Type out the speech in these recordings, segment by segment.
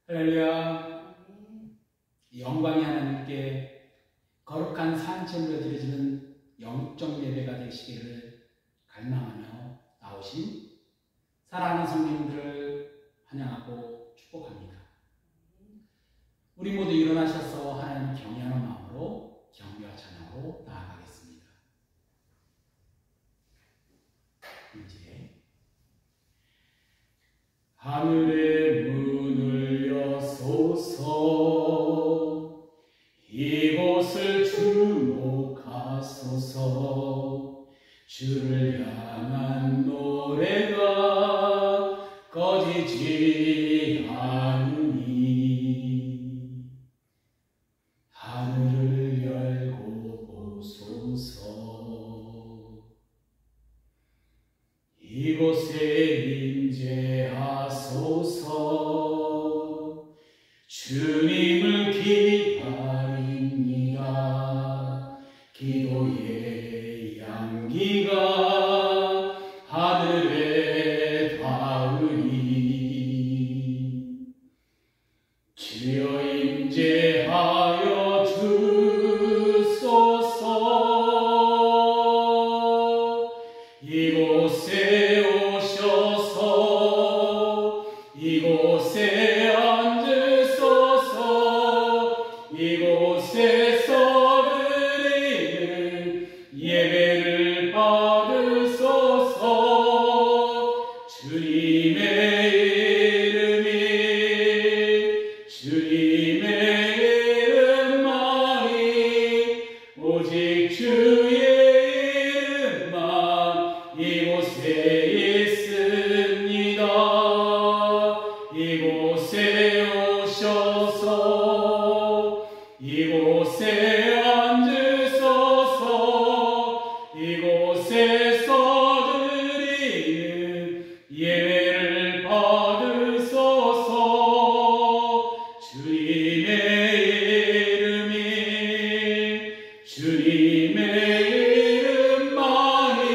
할렐루야. 영광이 하나님께 거룩한 산채물로 드려지는 영적 예배가 되시기를 갈망하며 나오신 사랑하는 성도님들을 환영하고 축복합니다. 우리 모두 일어나셔서 하나님을 경외하는 마음으로 경배와 찬양으로 나아가겠습니다. 이제 하늘의 문을 여소서, 이곳을 주목하소서. 주를 향한 노래가 꺼지지 않으니 하늘을 열고 보소서. 이곳에 임재하소서. 주님을 기다립니다. 기도의 향기가 하늘에 닿으니 주여 임재하여 주소서. 이곳에 오셔서 이곳에 앉으소서. 이곳에서 드리는 예배를 받으소서. 주님의 이름만이 오직 주의 이름만 이곳에 있습니다. 이곳에 오셔서 이곳에 앉으소서. 이곳에서 드리는 예배를 받으소서. 주님의 이름만이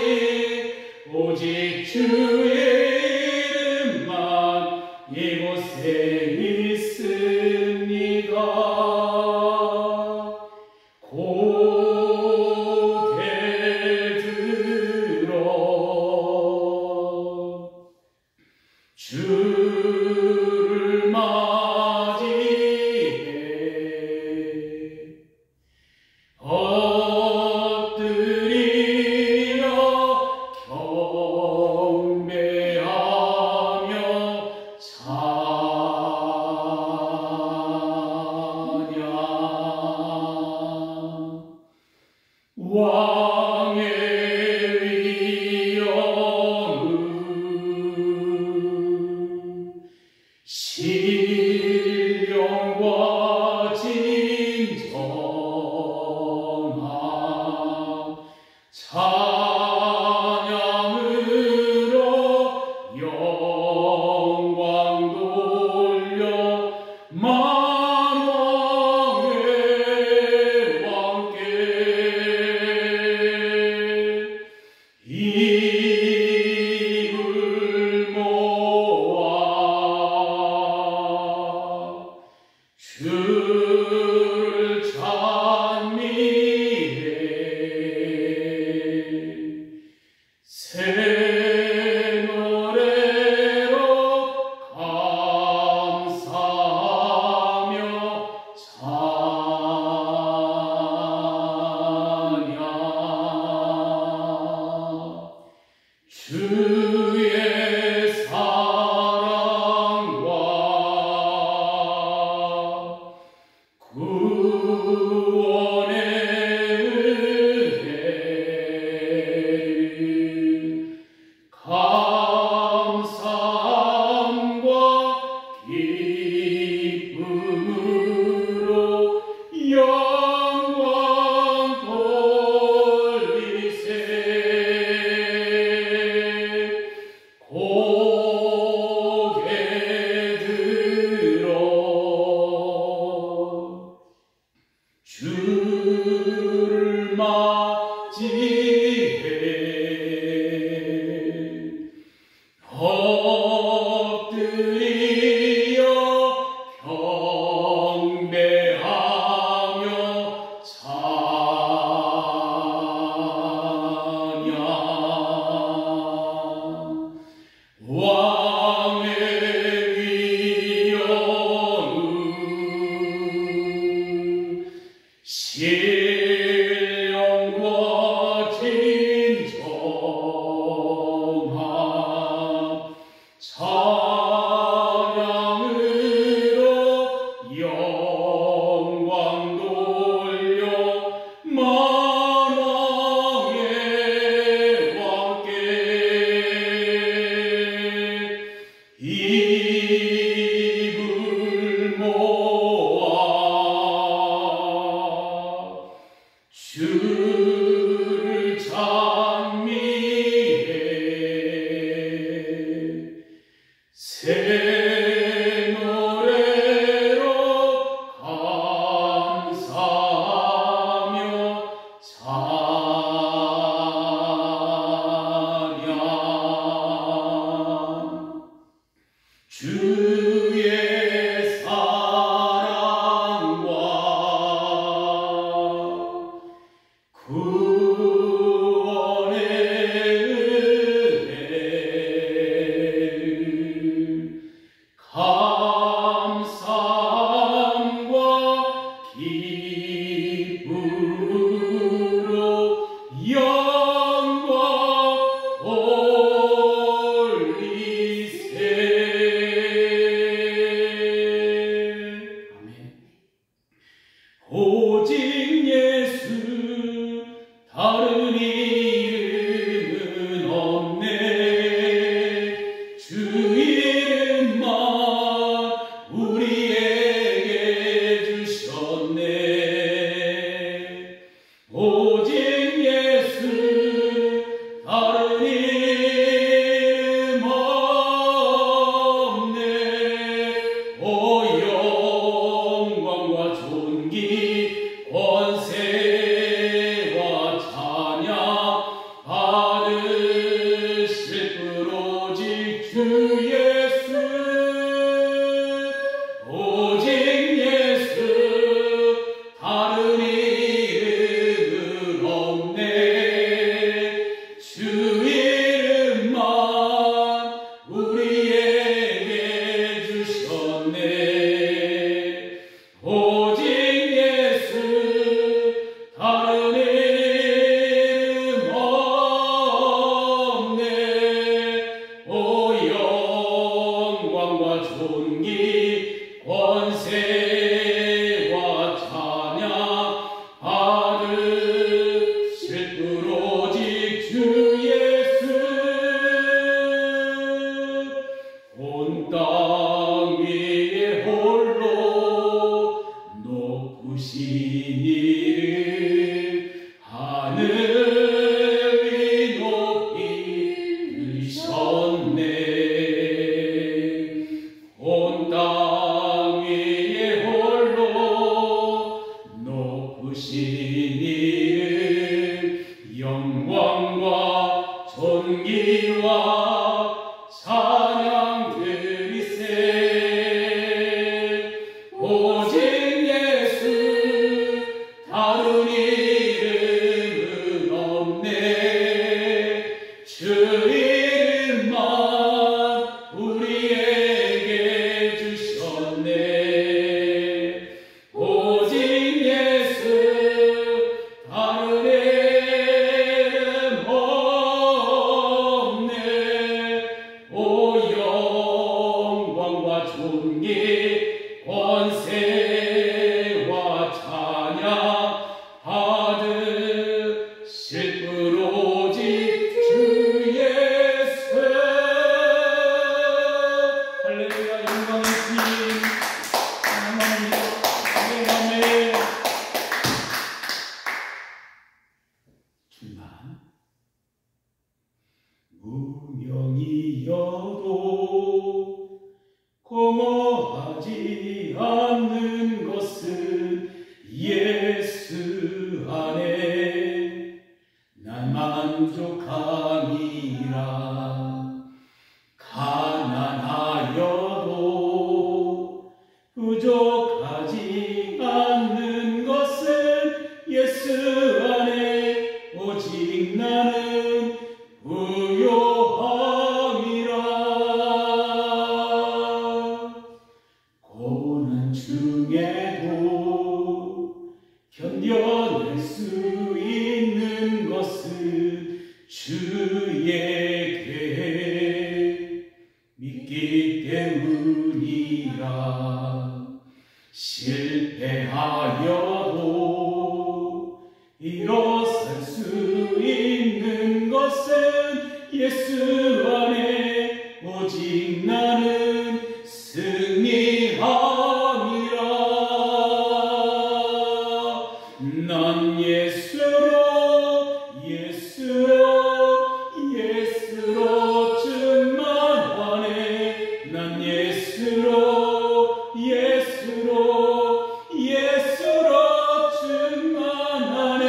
오직 주의 이름만 이곳에 있습니다. 고개 들어 주를 맞이해 엎드리며 경배하며 찬양. 왕의 위엄은 신령과 진정한 찬양으로 영광 돌려 만왕의 왕께 입을 모아 주를 찬미해 새 노래로 감사하며 찬양. 주의 사랑과 구원의 은혜를 감사함과 기쁨으로 영광 돌리세. 고개 들어 주를 맞이해 엎드리며 권세와 찬양 받으실 분 오직 주 예수. 온 땅 위에 홀로 높으신 이름 하늘이 높이 들으셨네. 온 땅 위에 홀로 높으신 이름 영광과 존귀와 찬양 드리세. 오직 예수 다른 이름은 없네. 주 이름만 우리에게 주셨네. 오직 예수 다른 이름 없네. 오 영광과 존귀 권세와 찬양 받으실 분 오직 주 예수. 할렐루야. 영광의 주님 사랑합니다. 아멘. 주만 무명이여도 공허하지 않는 것은 예수 안에 난 만족함이라. 가난하여도 부족하지 않는 것은 예수 안에 오직 나는 부요함이라. 고난 중에도 견뎌낼 수 있는 것은 주의 계획 믿기 때문이라. 실패하여도 일어설 수 있는 것은 예수 안에 오직 나는 승리함이라. 난 예수로 예수로 충만하네. 난 예수로 충만하네.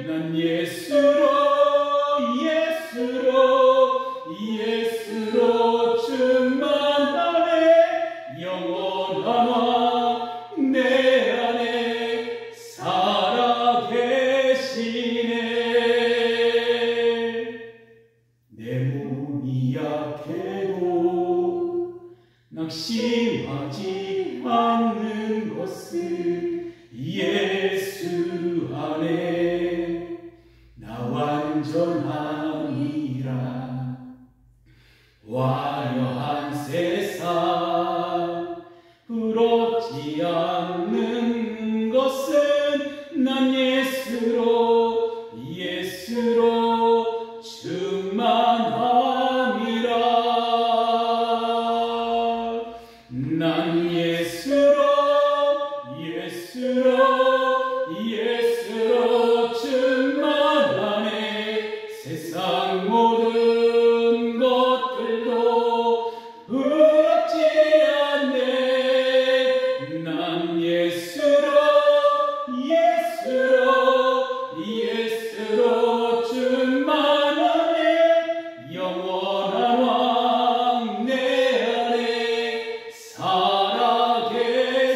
난 예수로 충만하네. 영원한 왕 내 안에 살아계시네. 내 몸이 약해도 낙심하지 않는 것은 예수 안에 나 완전함이라. 화려한 세상 부럽지 않는 것은 난 예수로 충만함이라. 난 예수로 충만하네. 세상 모든 것들도 부럽지 않네. 난 예수로 충만하네. 영원한 왕 내 안에 살아계시네.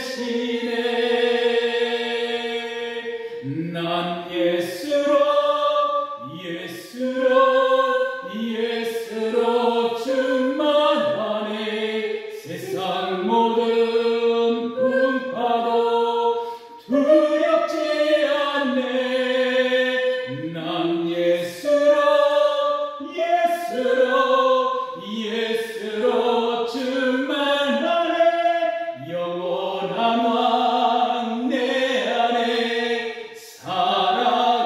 영원한 왕 내 안에 살아계시네.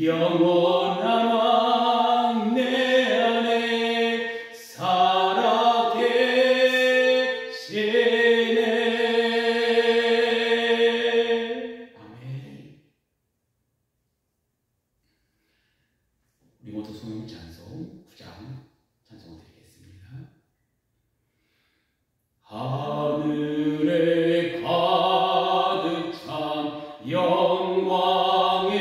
영원한 왕 내 안에 살아계시네. 아멘. 우리 모두 성령 찬송 9장 찬송을 드리겠습니다. 하늘에 가득 찬 영광의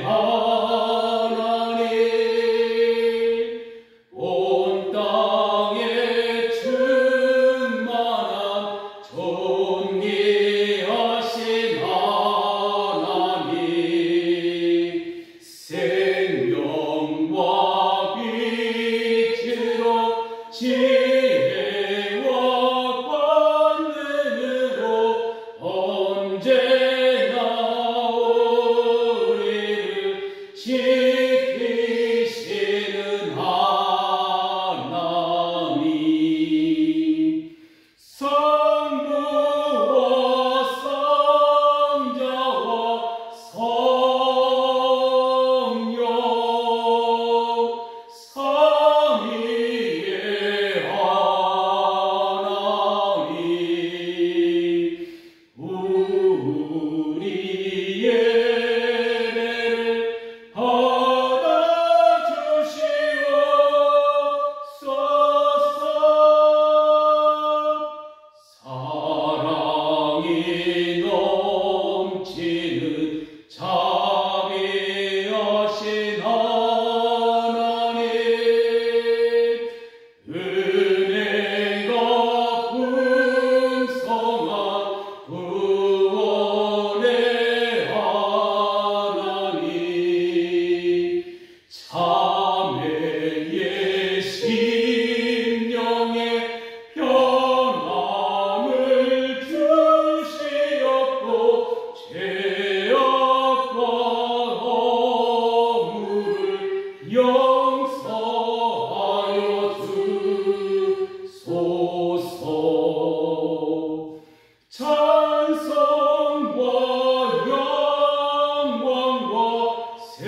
하나님, 온 땅에 충만한 존귀하신 하나님, 생명과 빛으로 지혜와 권능으로 언제나 우리를 지키시는 하나님, 성부와 성자와 성령 삼위의 하나님, 우리 예배를 받아주시옵소서. 사랑이 넘치는 자비하신 하나님, 은혜가 풍성한 구원의 하나님, 자매의 심령에 평안을 주시옵고 죄악과 허물을 용서하여 주소서. 찬송과 영광과 생명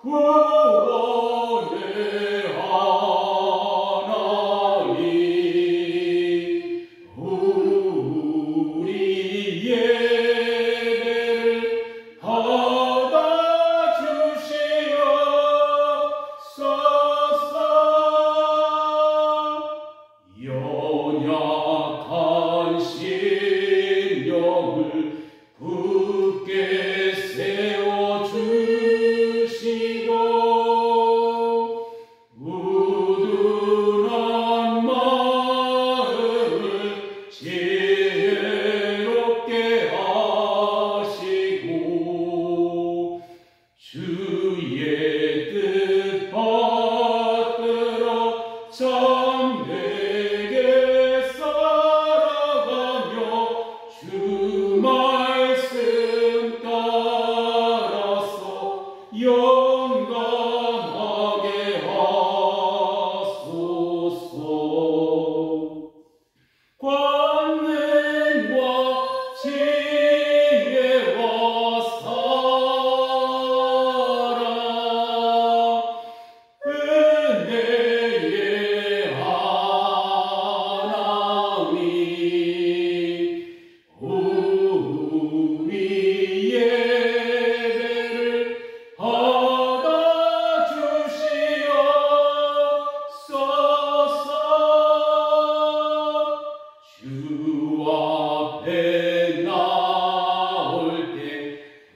구원의 하나님, 우리 예배를 받아주시옵소서. 연약한 심령을 굳게 세워주시고 우둔한 마음을 지혜롭게 하시고 주의 뜻 받들어 참되게 살아가며 주 말씀 따라서 영감하게 하소서. 권능과 지혜와 사랑, 은혜의 하나님, 우리 예배를 받아주시옵소서. 주 앞에 나올 때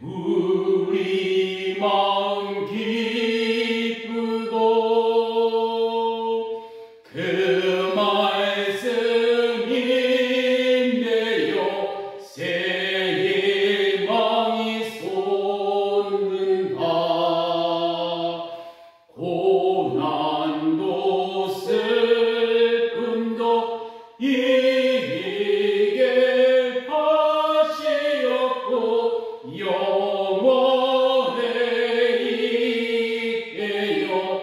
우리 마음 기쁘고 그 말씀 인내요 새 희망이 솟는다. 고난도 슬픔도 이기게 하시옵고 영원에 있게요.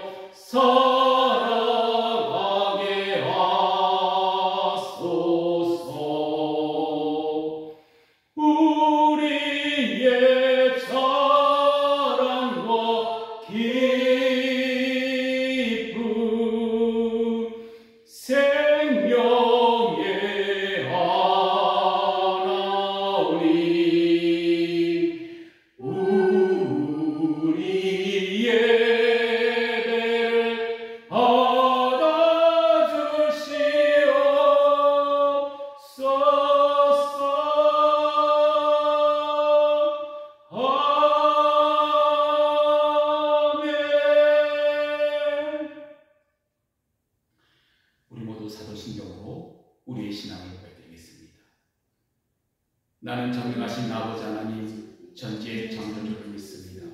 나는 전능하신 아버지 하나님 전지의 창조주를 믿습니다.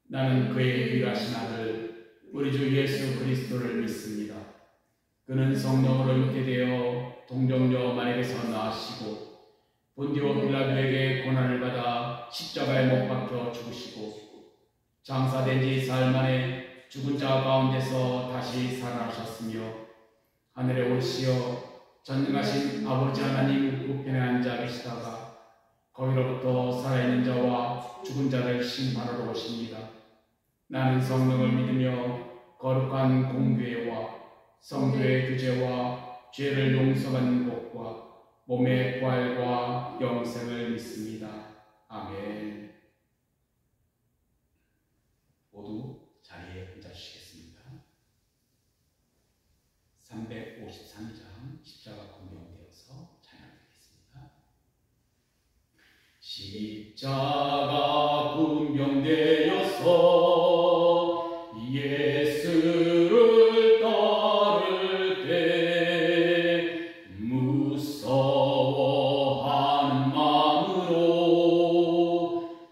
나는 그의 유일하신 아들 우리 주 예수 그리스도를 믿습니다. 그는 성령으로 잉태되어 동정녀 마리아에서 나으시고 본디오 빌라도에게 고난을 받아 십자가에 못 박혀 죽으시고 장사된 지 사흘 만에 죽은 자 가운데서 다시 살아나셨으며 하늘에 올시어 전능하신 아버지 하나님 우편에 앉아 계시다가 거기로부터 살아있는 자와 죽은 자를 심판하러 오십니다. 나는 성령을 믿으며 거룩한 공교회와 성도의 규제와 죄를 용서받는 것과 몸의 부활과 영생을 믿습니다. 아멘. 모두 자리에 앉아주시겠습니다. 353장 십자가 공경되어서 찬양드리겠습니다. 십자가 군병되어서 예수를 따를 때 무서워하는 마음으로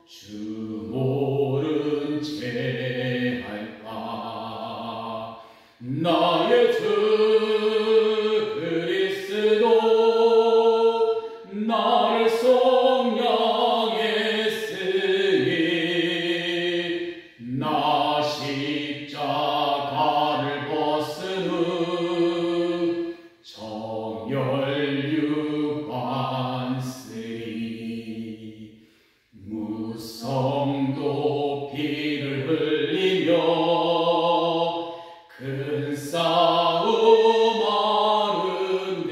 주 모른 채 할까. 나의 주 그리스도 나를 속량했으니 나 십자가를 벗은 후 정열유 받으리. 무성도 피를 흘리며 큰 싸움 하는데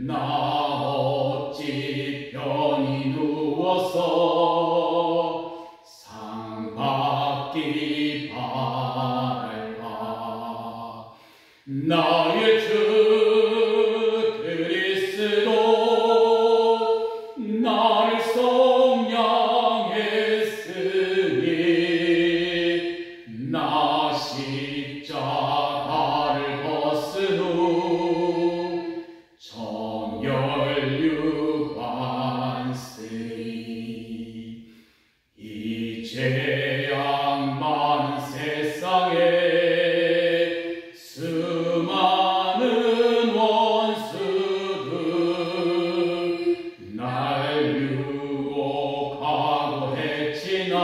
나 어찌 편히 누워서 상 받기 바랄까. 나의 주 그리스도 나를 속량했으니 나 십자가를 벗은 후 정열유 받으리. 이 죄악 많은 세상에 수많은 원수들 날 유혹하고 했지나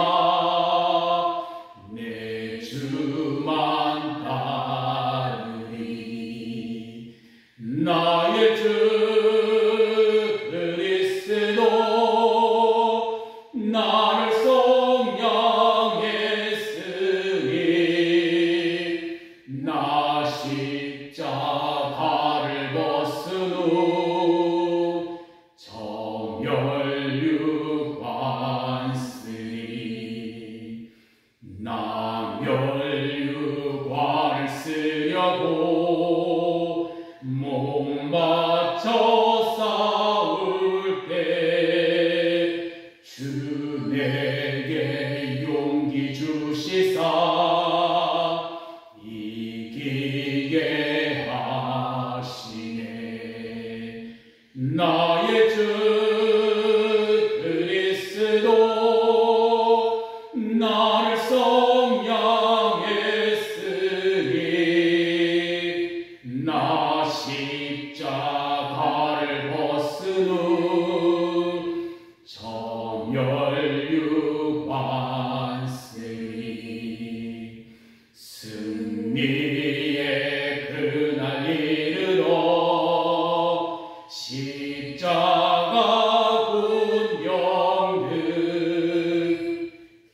내 주만 따르리. 나의 주 그리스도 나를 속량했으니 나 십자가를 벗은 후 정열유 받으리. 나 멸유관을 쓰려고 몸 바쳐 싸울 때 주 내게 용기 주시사 이기게 하시네. 나의 주 그리스도 나를 속량했으니 나 십자가를 벗은 후 정열유 받으리. 승리의 그날 이르러 십자가 군병들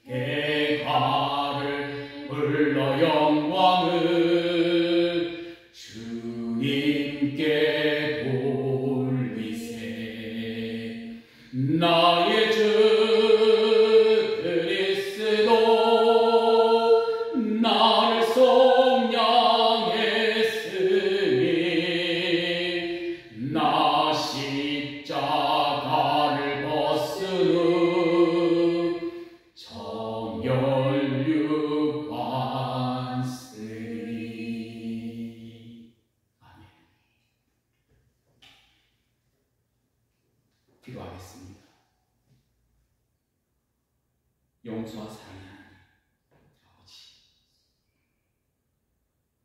대가를 불러 영광을 주님께 돌리세. 나의 주 그리스도 나를 속량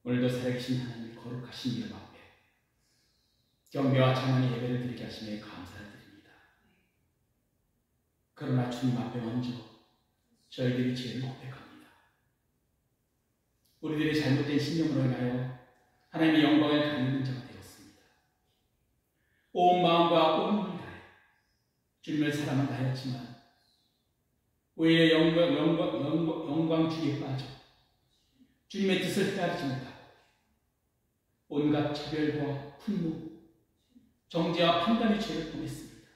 오늘도 살아계신 하나님의 거룩하신 이름 앞에 경배와 찬양의 예배를 드리게 하시며 감사를 드립니다. 그러나 주님 앞에 먼저 저희들이 죄를 고백합니다. 우리들의 잘못된 신념으로 인하여 하나님의 영광을 가리는 자가 되었습니다. 온 마음과 온 힘을 다해 주님을 사랑한다 하였지만 오히려 영광주의에 빠져 주님의 뜻을 따르지 못하고 온갖 차별과 분노, 정죄와 판단의 죄를 범했습니다.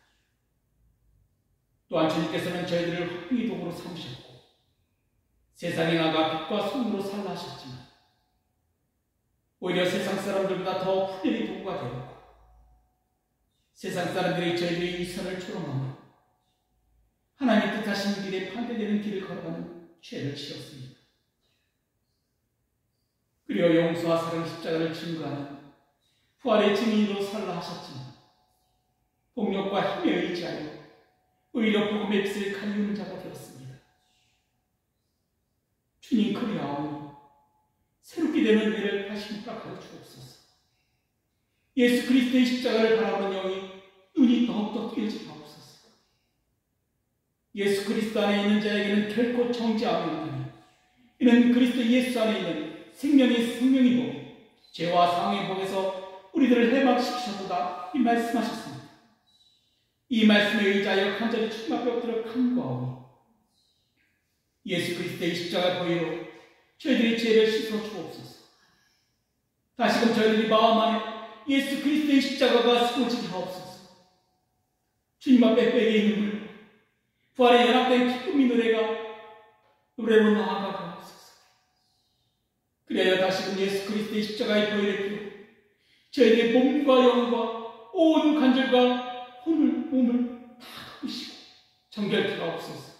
또한 주님께서는 저희들을 화평의 도구로 삼으셨고 세상에 나가 빛과 소금으로 살라 하셨지만 오히려 세상 사람들보다 더 훈련의 도구가 되었고 세상 사람들이 저희들의 이 선을 조롱하며 하나님 뜻하신 길에 반대되는 길을 걸어가는 죄를 지었습니다. 그리고 용서와 사랑의 십자가를 증거하는 부활의 증인으로 살라 하셨지만 폭력과 힘에 의지하여 오히려 복음의 빛을 가리우는 자가 되었습니다. 주님 그리하오니 새롭게 되는 은혜를 다시 묵락하여 주옵소서. 예수 그리스도의 십자가를 바라보는 영이 눈이 더욱더 뜨여지게 하옵소서. 예수 그리스도 안에 있는 자에게는 결코 정죄함이 없나니 이는 그리스도 예수 안에 있는 생명의 복이 죄와 상의 복에서 우리들을 해방시키셨도다 이 말씀하셨습니다. 이 말씀에 의지하여 간절히 주님 앞에 엎드려 간구하오니 예수 그리스도의 십자가 보이로 저희들의 죄를 씻어 주옵소서. 다시금 저희들이 마음 안에 예수 그리스도의 십자가가 세워지게 하옵소서. 주님 앞에 빼게 눈물 부활의 연합된 기쁨의 노래로 나아가게 하옵소서. 그래야 다시금 예수 그리스도의 십자가의 보혈의 피로 저희들의 몸과 영과 온 관절과 몸을 다 덮으시고 정결케 하옵소서.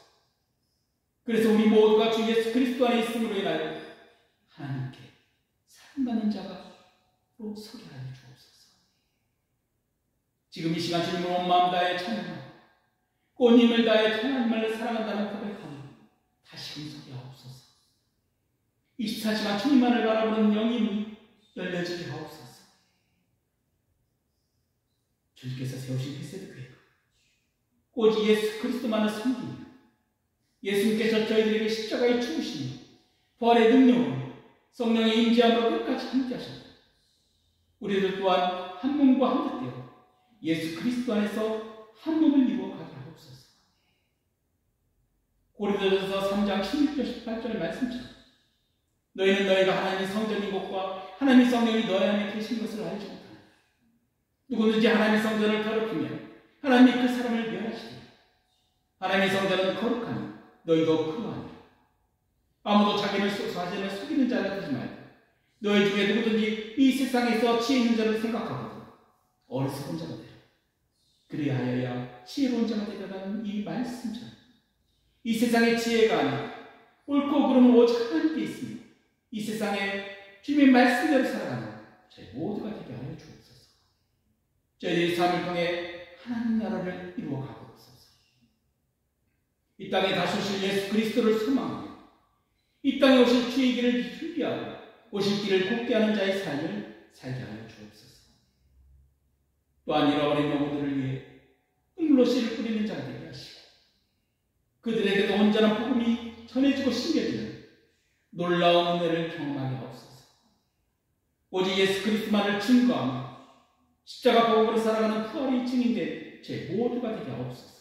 그래서 우리 모두가 주 예수 그리스도 안에 있음으로 인하여 하나님께 사랑받는 자가 서게 하여 주옵소서. 지금 이 시간 주님을 온 마음 다해 찬양하고 온 힘을 다해 하나님을 사랑한다는 고백하며 다시금 서게 하옵소서. 24시간 주님만을 바라보는 영이 열려지게 하옵소서. 주님께서 세우신 베세드 교회가 오직 예수 그리스도만을 섬기며 예수님께서 저희들에게 십자가에 죽으시며 부활의 능력으로 성령의 임재함으로 끝까지 함께하셨다. 우리들 또한 한 몸과 한 뜻 되어 예수 그리스도 안에서 한 몸을 이루어가게 하옵소서. 고린도전서 3장 16절 18절 말씀처럼 너희는 너희가 하나님의 성전인 것과 하나님의 성령이 너희 안에 계신 것을 알지 못하느냐. 누구든지 하나님의 성전을 더럽히면 하나님이 그 사람을 멸하시리라. 하나님의 성전은 거룩하니 너희도 그러하니라. 아무도 자기를 소소하지는 속이는 자가 되지 말고 너희 중에 누구든지 이 세상에서 지혜 있는 자를 생각하거든 어리석은 자가 되라. 그리하여야 지혜로운 자가 되라는 이 말씀처럼 이 세상의 지혜가 아니라 옳고 그름은 오직 하나님께 있습니다. 이 세상에 주님의 말씀대로 살아가는 저희 모두가 되게 하여 주옵소서. 저희들의 삶을 통해 하나님 나라를 이루어가고 없소서. 이 땅에 다시 오실 예수 그리스도를 소망하며 이 땅에 오실 주의 길을 준비하고 오실 길을 곱게 하는 자의 삶을 살게 하여 주옵소서. 또한 잃어버린 영혼들을 위해 눈물로 씨를 뿌리는 자가 되게 하시고 그들에게도 온전한 복음이 전해지고 심겨지는 놀라운 은혜를 경험하게 하옵소서. 오직 예수 그리스도만을 증거하며 십자가 복음으로 살아가는 부활의 증인된 제 모두가 되게 하옵소서.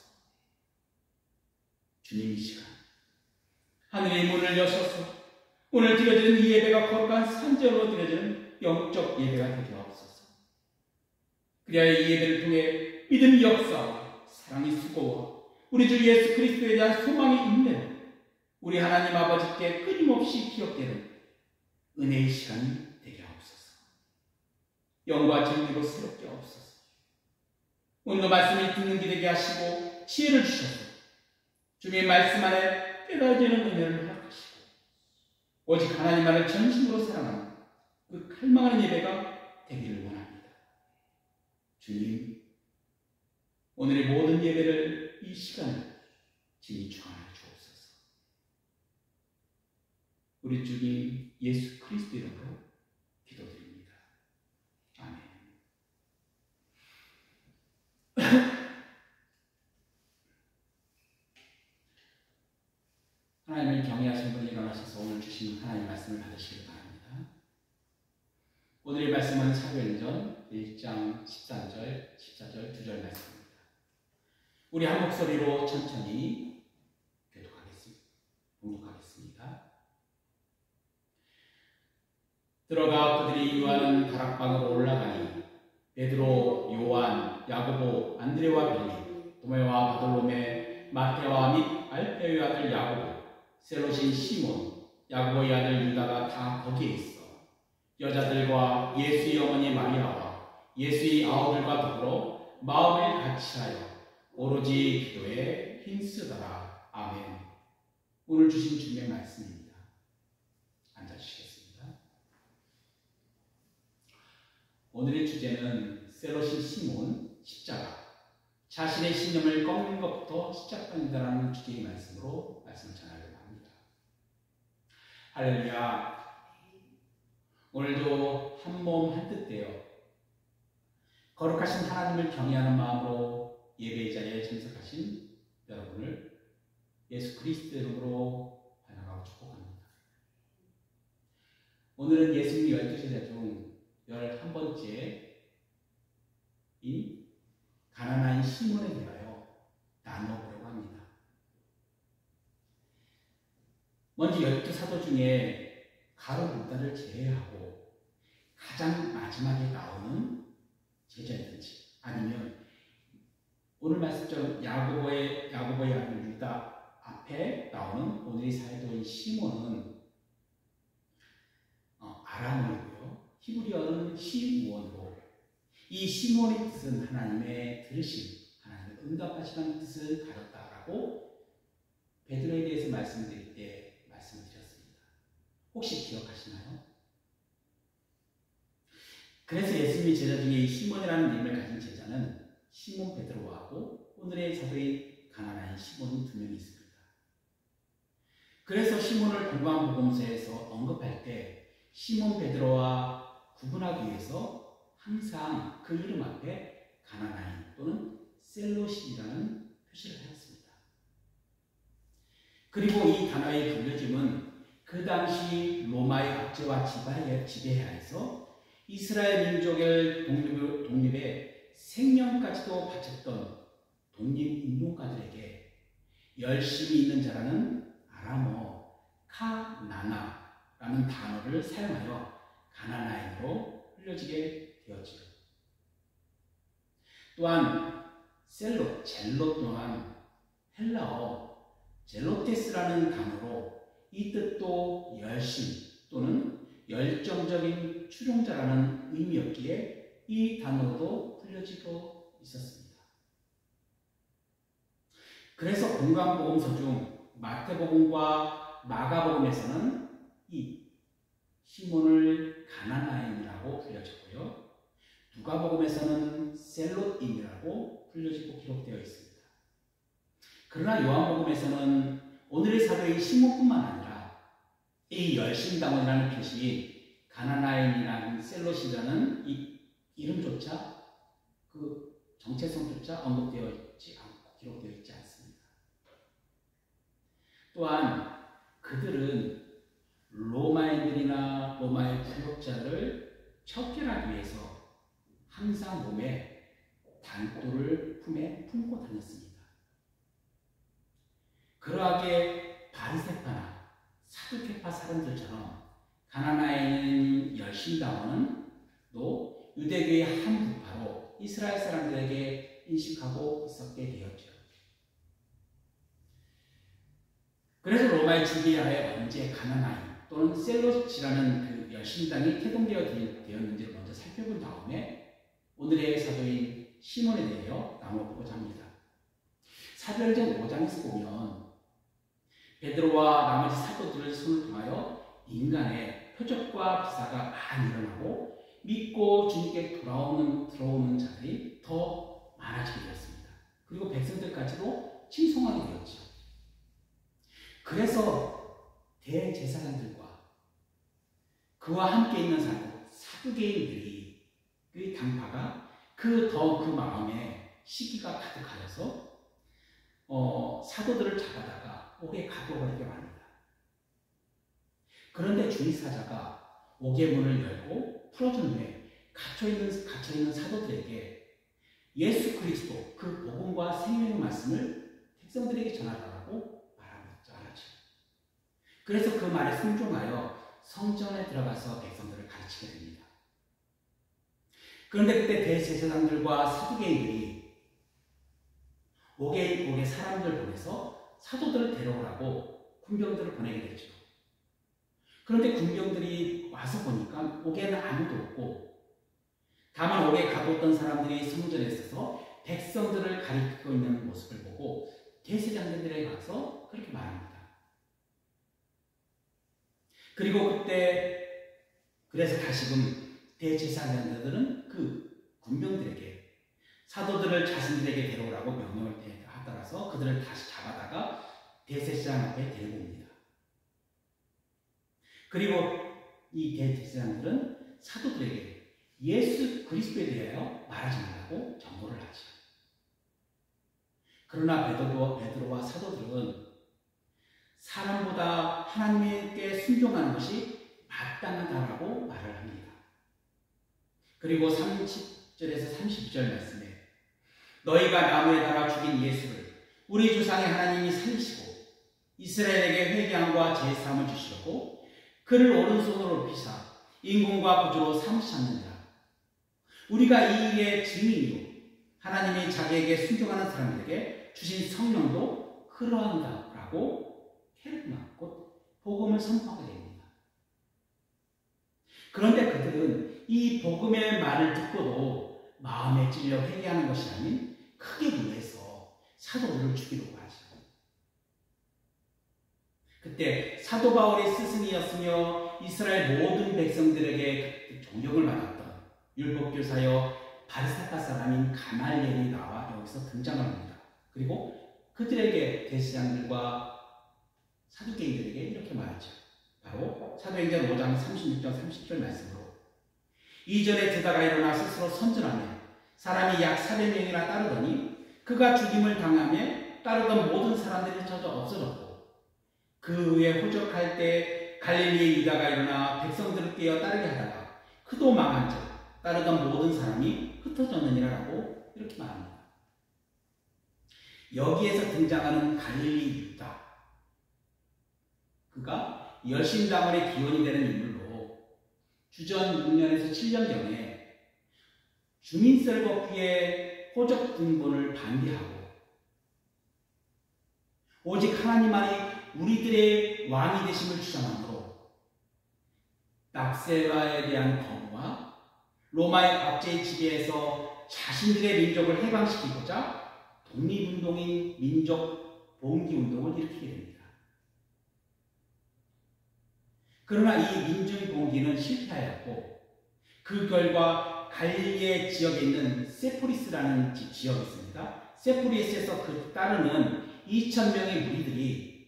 주님 이 시간 하늘의 문을 여셔서 오늘 드려지는 이 예배가 거룩한 산재로 드려지는 영적 예배가 되게 하옵소서. 그래야 이 예배를 통해 믿음의 역사와 사랑의 수고와 우리 주 예수 그리스도에 대한 소망의 인내로 우리 하나님 아버지께 끊임없이 기억되는 은혜의 시간이 되게 하옵소서. 영과 진리로 새롭게 하옵소서. 오늘도 말씀을 듣는 길 되게 하시고 지혜를 주셔서 주님의 말씀 안에 깨달아지는 은혜를 허락하시고 오직 하나님만을 전심으로 사랑하는 그 갈망하는 예배가 되기를 원합니다. 주님, 오늘의 모든 예배를 이 시간을 진히 축원하여 주옵소서. 우리 주님 예수 그리스도 이름으로 주신 하나님의 말씀을 받으시길 바랍니다. 오늘의 말씀은 사도행전 1장 13절, 14절, 2절 말씀입니다. 우리 한 목소리로 천천히 봉독하겠습니다. 들어가 그들이 유하는 다락방으로 올라가니 베드로, 요한, 야고보, 안드레와 빌립, 도메와 바돌로메, 마테와 및 알페의 아들 야고보, 셀롯인 시몬, 야고보의 아들 유다가 다 거기에 있어 여자들과 예수의 어머니 마리아와 예수의 아우들과 더불어 마음을 같이하여 오로지 기도에 힘쓰더라. 아멘. 오늘 주신 주님의 말씀입니다. 앉아주시겠습니다. 오늘의 주제는 셀롯인 시몬 십자가, 자신의 신념을 꺾는 것부터 시작한다라는 주제의 말씀으로 말씀을 전하려고 합니다. 할렐루야. 오늘도 한 몸 한 뜻 되어 거룩하신 하나님을 경외하는 마음으로 예배의 자리에 참석하신 여러분을 예수 그리스도 이름으로 환영하고 축복합니다. 오늘은 예수님 12제자 중 11번째 이 가난한 시몬에 대하여 나눠보려고 합니다. 먼저 12사도 중에 가룟 유다를 제외하고 가장 마지막에 나오는 제자든지 아니면 오늘 말씀처럼 야고보의 아들 유다 앞에 나오는 오늘의 사도인 시몬은 아람어이고요. 히브리어는 시우원으로 이 시몬의 뜻은 하나님의 들으심, 하나님의 응답하시는 뜻을 가졌다라고 베드로에 대해서 말씀드릴 때 말씀을 드렸습니다. 혹시 기억하시나요? 그래서 예수님의 제자 중에 이 시몬이라는 이름을 가진 제자는 시몬 베드로하고 오늘의 사도의 가난한 시몬이 두 명이 있습니다. 그래서 시몬을 공관복음서에서 언급할 때 시몬 베드로와 구분하기 위해서 항상 그 이름 앞에 가나나인 또는 셀롯이라는 표시를 하였습니다. 그리고 이 단어의 불려짐은 그 당시 로마의 압제와 지배하에서 이스라엘 민족의 독립에 생명까지도 바쳤던 독립운동가들에게 열심히 있는 자라는 아람어 카나나라는 단어를 사용하여 가나나인으로 흘려지게 되었지요. 또한 셀롯, 젤롯 또한 헬라어 젤로테스라는 단어로 이 뜻도 열심 또는 열정적인 추종자라는 의미였기에 이 단어도 흘려지고 있었습니다. 그래서 공관복음서 중 마태복음과 마가복음에서는 이 시몬을 가나나인이라고 불려졌고요. 누가복음에서는 셀롯인이라고 불려지고 기록되어 있습니다. 그러나 요한복음에서는 오늘의 사도의 시몬뿐만 아니라 이 열심당원이라는 표시인 가나나인이라는 셀롯이라는 이 이름조차 그 정체성조차 언급되어 있지 않고 기록되어 있지 않습니다. 또한 그들은 로마인들이나 로마의 부역자를 척결하기 위해서 항상 몸에 단도를 품에 품고 다녔습니다. 그러하게 바리새파나 사두개파 사람들처럼 가나나인 열심당원은 또 유대교의 한 부파로 이스라엘 사람들에게 인식하고 있었게 되었죠. 그래서 로마의 지배하에 언제 가나나인 또는 셀롯이라는 그 열심당이 태동되었는지를 먼저 살펴본 다음에 오늘의 사도인 시몬에 대하여 나눠보고자 합니다. 사도행전 5장에서 보면 베드로와 나머지 사도들을 손을 통하여 인간의 표적과 기사가 많이 일어나고 믿고 주님께 들어오는 자들이 더 많아지게 되었습니다. 그리고 백성들까지도 칭송하게 되었죠. 그래서 대제사장들과 그와 함께 있는 사두개인들이 그 당파가 그 마음에 시기가 가득하여서 사도들을 잡아다가 옥에 가둬버리게 합니다. 그런데 주의사자가 옥의 문을 열고 풀어준 후에 갇혀있는 사도들에게 예수 그리스도 그 복음과 생명의 말씀을 백성들에게 전하라고 말하죠. 그래서 그 말에 순종하여 성전에 들어가서 백성들을 가르치게 됩니다. 그런데 그때 대제사장들과 사두개인들이 옥에 사람들 보내서 사도들을 데려오라고 군병들을 보내게 되죠. 그런데 군병들이 와서 보니까 옥에는 아무도 없고 다만 옥에 가뒀던 사람들이 성전에 있어서 백성들을 가리키고 있는 모습을 보고 대제사장들에게 가서 그렇게 말합니다. 그리고 그래서 다시금 대제사장들은 그 군병들에게 사도들을 자신들에게 데려오라고 명령을 따라서 그들을 다시 잡아다가 대제사장 앞에 데리고 옵니다. 그리고 이 대제사장들은 사도들에게 예수 그리스도에 대하여 말하지 말라고 경고를 하죠. 그러나 베드로와 사도들은 사람보다 하나님께 순종하는 것이 마땅하다라고 말을 합니다. 그리고 30절에서 32절 말씀에 너희가 나무에 달아 죽인 예수를 우리 조상의 하나님이 살리시고 이스라엘에게 회개함과 제사함을 주시려고 그를 오른손으로 높이사 인공과 구주로 삼으셨느니라. 우리가 이 일의 증인이요 하나님이 자기에게 순종하는 사람들에게 주신 성령도 그러한다라고 캐르마 곧 복음을 선포하게 됩니다. 그런데 그들은 이 복음의 말을 듣고도 마음에 찔려 회개하는 것이 아닌 크게 분해서 사도들을 죽이려고 하죠. 그때 사도 바울의 스승이었으며 이스라엘 모든 백성들에게 존경을 받았던 율법교사여 바리새파 사람인 가말리엘이 나와 여기서 등장을 합니다. 그리고 그들에게 대제사장들과 사두개인들에게 이렇게 말하죠. 바로 사도행전 5장 36절 30절 말씀으로 이전에 드다가 일어나 스스로 선전하며 사람이 약 400명이나 따르더니 그가 죽임을 당하며 따르던 모든 사람들이 흩어져 없어졌고 그 후에 호적할 때 갈릴리의 유다가 일어나 백성들을 깨어 따르게 하다가 그도 망한 즉 따르던 모든 사람이 흩어졌느니라라고 이렇게 말합니다. 여기에서 등장하는 갈릴리 유다, 그가 열심당원의 기원이 되는 인물로 주전 6년에서 7년경에 주민썰법기의 호적 등본을 반대하고 오직 하나님만이 우리들의 왕이 되심을 주장함으로 낙세바에 대한 거부와 로마의 압제의 지배에서 자신들의 민족을 해방시키고자 독립운동인 민족 봉기운동을 일으키게 됩니다. 그러나 이 민중봉기는 실패하였고 그 결과 갈릴리의 지역에 있는 세포리스라는 지역이 있습니다. 세포리스에서 그 따르는 2,000명의 무리들이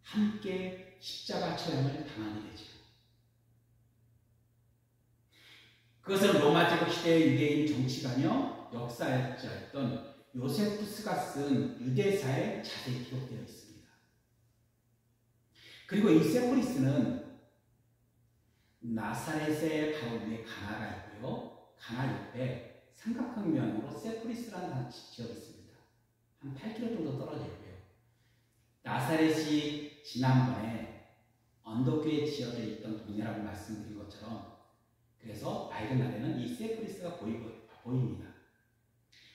함께 십자가 처형을 당하게 되죠. 그것은 로마 제국 시대의 유대인 정치가며 역사학자였던 요세푸스가 쓴 유대사에 자세히 기록되어 있습니다. 그리고 이 세포리스는 나사렛의 바로 위에 가나가 있고요. 가나 옆에 삼각형면으로 세포리스라는 지역이 있습니다. 한 8km 정도 떨어져 있고요. 나사렛이 지난번에 언덕교에 지어져 있던 동네라고 말씀드린 것처럼 그래서 맑은 날에는 이 세포리스가 보입니다.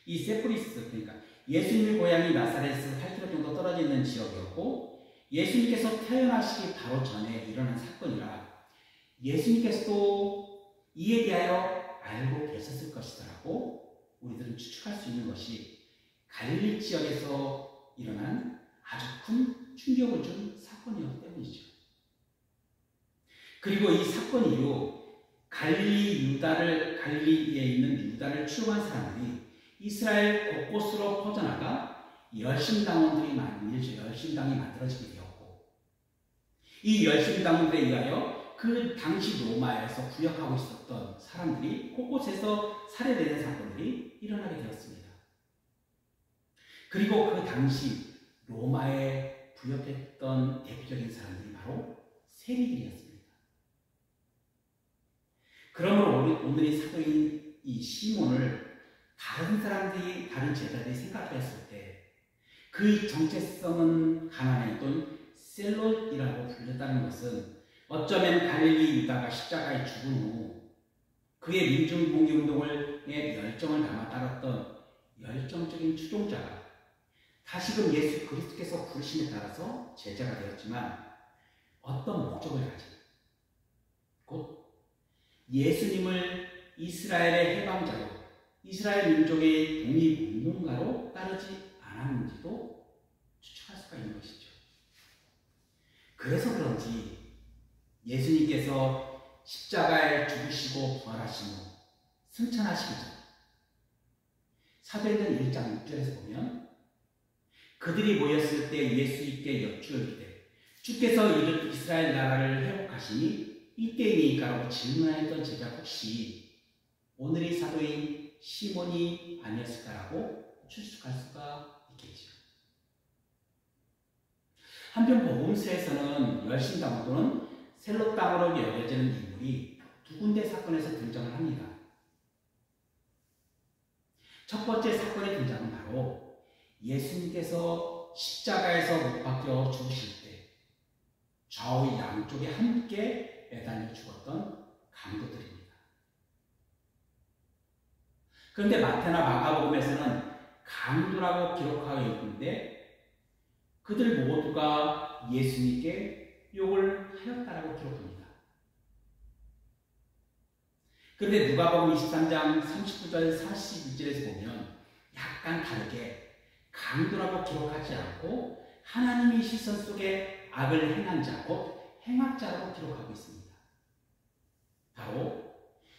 이 세포리스, 그러니까 예수님의 고향이 나사렛에서 8km 정도 떨어져 있는 지역이었고 예수님께서 태어나시기 바로 전에 일어난 사건이라 예수님께서도 이에 대하여 알고 계셨을 것이라고 우리들은 추측할 수 있는 것이 갈릴리 지역에서 일어난 아주 큰 충격을 준 사건이었기 때문이죠. 그리고 이 사건 이후 갈릴리에 있는 유다를 출구한 사람들이 이스라엘 곳곳으로 퍼져나가 열심당이 만들어지게 되었고 이 열심당원들에 의하여 그 당시 로마에서 구역하고 있었던 사람들이 곳곳에서 살해되는 사건들이 일어나게 되었습니다. 그리고 그 당시 로마에 부역했던 대표적인 사람들이 바로 세리들이었습니다. 그러므로 오늘의 사도인 이 시몬을 다른 사람들이, 다른 제자들이 생각했을 때 그 정체성은 가나안에 있던 셀롯이라고 불렸다는 것은 어쩌면 갈릴리 유다가 십자가에 죽은 후 그의 민중봉기운동에 열정을 담아 따랐던 열정적인 추종자가 다시금 예수 그리스도께서 부르심에 따라서 제자가 되었지만 어떤 목적을 가진 곧 예수님을 이스라엘의 해방자로 이스라엘 민족의 독립운동가로 따르지 않았는지도 추측할 수가 있는 것이죠. 그래서 그런지 예수님께서 십자가에 죽으시고 부활하신 후 승천하시기 전 사도행전 1장 6절에서 보면 그들이 모였을 때 예수님께 여쭈어 이르되 주께서 이스라엘 나라를 회복하시니 이때이니까라고 질문하였던 제자 혹시 오늘의 사도인 시몬이 아니었을까라고 추측할 수가 있겠죠. 한편 복음서에서는 열심당 또는 셀롯 땅으로 여겨지는 인물이 두 군데 사건에서 등장을 합니다. 첫 번째 사건의 등장은 바로 예수님께서 십자가에서 못 박혀 죽으실 때 좌우 양쪽에 함께 매달려 죽었던 강도들입니다. 그런데 마태나 마가복음에서는 강도라고 기록하고 있는데 그들 모두가 예수님께 욕을 하였다라고 기록합니다. 그런데 누가복음 23장 39절 41절에서 보면 약간 다르게 강도라고 기록하지 않고 하나님의 시선 속에 악을 행한 자, 곧 행악자라고 기록하고 있습니다. 바로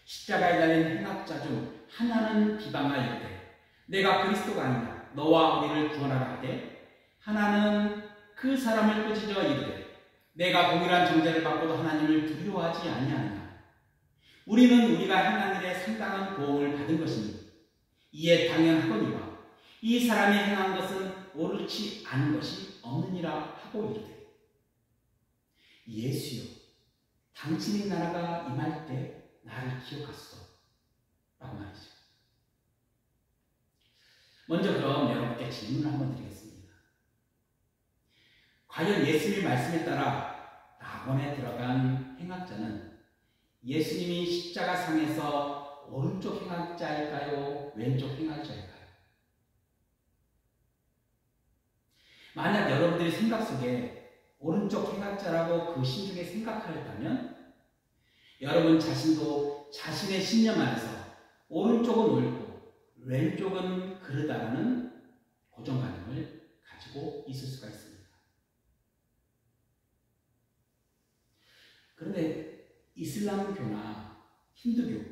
십자가에 달린 행악자 중 하나는 비방하였되 내가 그리스도가 아니다 너와 우리를 구원하라 하되 하나는 그 사람을 꾸짖어 이르되 내가 동일한 정죄를 받고도 하나님을 두려워하지 아니하느냐 우리는 우리가 행한 일에 상당한 보응을 받은 것이니 이에 당연하거니와 이 사람이 행한 것은 옳지 않은 것이 없느니라 하고 이르되 예수여 당신의 나라가 임할 때 나를 기억하소서 라고 말이죠. 먼저 그럼 여러분께 질문을 한번 드리겠습니다. 과연 예수님의 말씀에 따라 낙원에 들어간 행악자는 예수님이 십자가상에서 오른쪽 행악자일까요? 왼쪽 행악자일까요? 만약 여러분들이 생각 속에 오른쪽 행악자라고 그 심중에 생각하였다면 여러분 자신도 자신의 신념 안에서 오른쪽은 옳고 왼쪽은 그르다라는 고정관념을 가지고 있을 수가 있습니다. 그런데 이슬람교나 힌두교,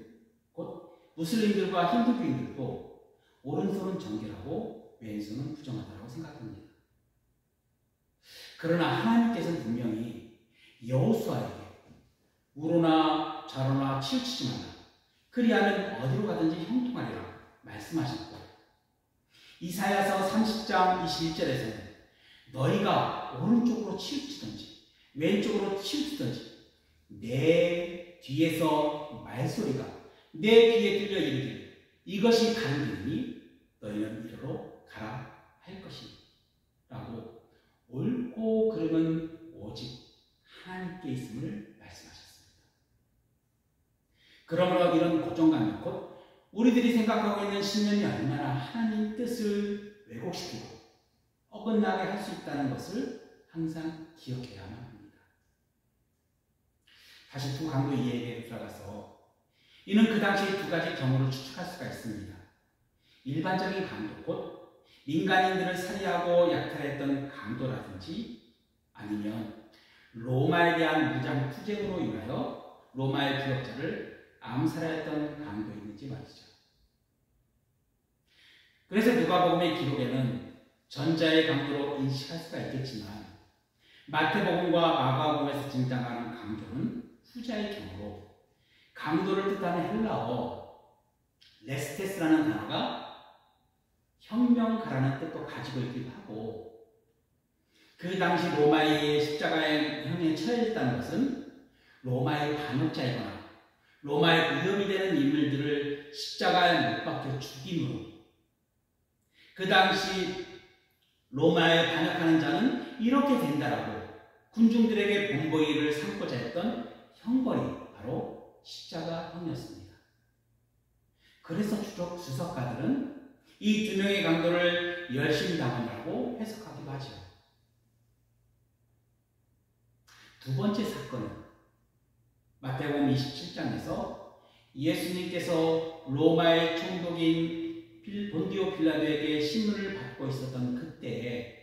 곧 무슬림들과 힌두교인들도 오른손은 정결하고 왼손은 부정하다고 생각합니다. 그러나 하나님께서는 분명히 여호수아에게 우로나 좌로나 치우치지 말라 그리하면 어디로 가든지 형통하리라 말씀하셨고 이사야서 30장 21절에서는 너희가 오른쪽으로 치우치든지 왼쪽으로 치우치든지 내 뒤에서 말소리가 내 귀에 들려 이르기를 이것이 다른 길이니 너희는 이리로 가라 할 것이니 라고 옳고 그름은 오직 하나님께 있음을 말씀하셨습니다. 그러므로 이런 고정관념 곧 우리들이 생각하고 있는 신념이 얼마나 하나님 뜻을 왜곡시키고 어긋나게 할 수 있다는 것을 항상 기억해야만 합니다. 다시 두 강도 이야기에 들어가서 이는 그 당시 두 가지 경우를 추측할 수가 있습니다. 일반적인 강도 곧 민간인들을 살해하고 약탈했던 강도라든지 아니면 로마에 대한 무장 투쟁으로 인하여 로마의 기업자를 암살했던 강도인지 말이죠. 그래서 누가복음의 기록에는 전자의 강도로 인식할 수가 있겠지만 마태복음과 마가복음에서 등장하는 강도는 후자의 경우로 강도를 뜻하는 헬라어 레스테스라는 단어가 혁명가라는 뜻도 가지고 있기도 하고 그 당시 로마의 십자가형에 처해졌다는 것은 로마의 반역자이거나 로마의 위협이 되는 인물들을 십자가에 못 박혀 죽임으로, 그 당시 로마에 반역하는 자는 이렇게 된다라고 군중들에게 본보기를 삼고자 했던 형벌이 바로 십자가형이었습니다. 그래서 주석가들은 이 두 명의 강도를 열심당원이라고 해석하기도 하죠. 두 번째 사건은 마태복음 27장에서 예수님께서 로마의 총독인 본디오 빌라도에게 신문을 받고 있었던 그때에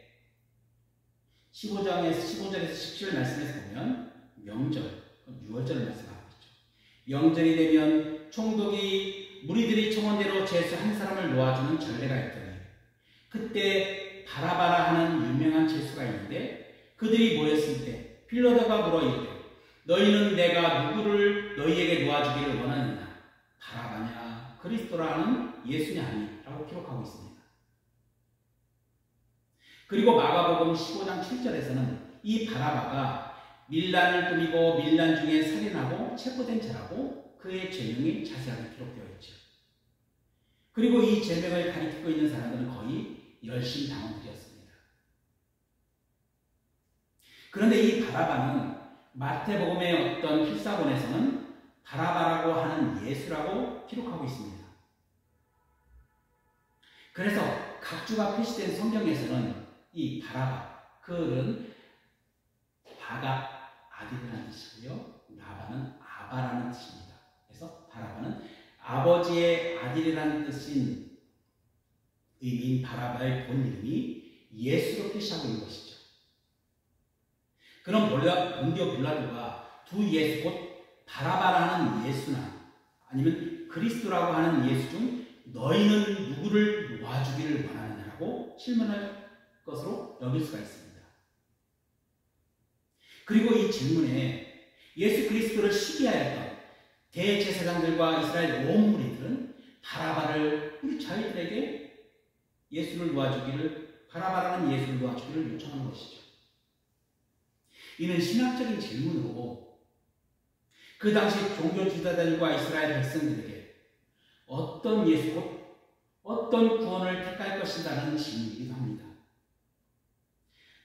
15절에서 17절 말씀에서 보면 명절, 유월절을 말씀하고 있죠. 명절이 되면 총독이 무리들이 청원대로 죄수 한 사람을 놓아주는 전례가 있더니 그때 바라바라 하는 유명한 죄수가 있는데 그들이 모였을 때 빌라도가 물어 이르되 너희는 내가 누구를 너희에게 놓아주기를 원하느냐, 바라바냐 그리스도라는 예수냐 아니? 라고 기록하고 있습니다. 그리고 마가복음 15장 7절에서는 이 바라바가 밀란을 꾸미고 밀란 중에 살인하고 체포된 자라고 그의 죄명이 자세하게 기록되어 있죠. 그리고 이 죄명을 가리키고 있는 사람들은 거의 열심당원들이었습니다. 그런데 이 바라바는 마태복음의 어떤 필사본에서는 바라바라고 하는 예수라고 기록하고 있습니다. 그래서 각주가 표시된 성경에서는 이 바라바, 그는 바가 아들이라는 뜻이고요, 라바는 아바라는 뜻입니다. 그래서 바라바는 아버지의 아들이라는 뜻인 의미인 바라바의 본 이름이 예수로 표시하고 있는 것이죠. 그럼 본디오 빌라도가 두 예수, 곧 바라바라는 예수나 아니면 그리스도라고 하는 예수 중 너희는 누구를 놓아주기를 원하느냐라고 질문할 것으로 여길 수가 있습니다. 그리고 이 질문에 예수 그리스도를 시기하였던 대제사장들과 이스라엘 온 무리들은 바라바를 우리 저희들에게 예수를 놓아주기를, 바라바라는 예수를 놓아주기를 요청한 것이죠. 이는 신학적인 질문으로 그 당시 종교 지도자들과 이스라엘 백성들에게 어떤 예수, 곧 어떤 구원을 택할 것이라는 질문이기도 합니다.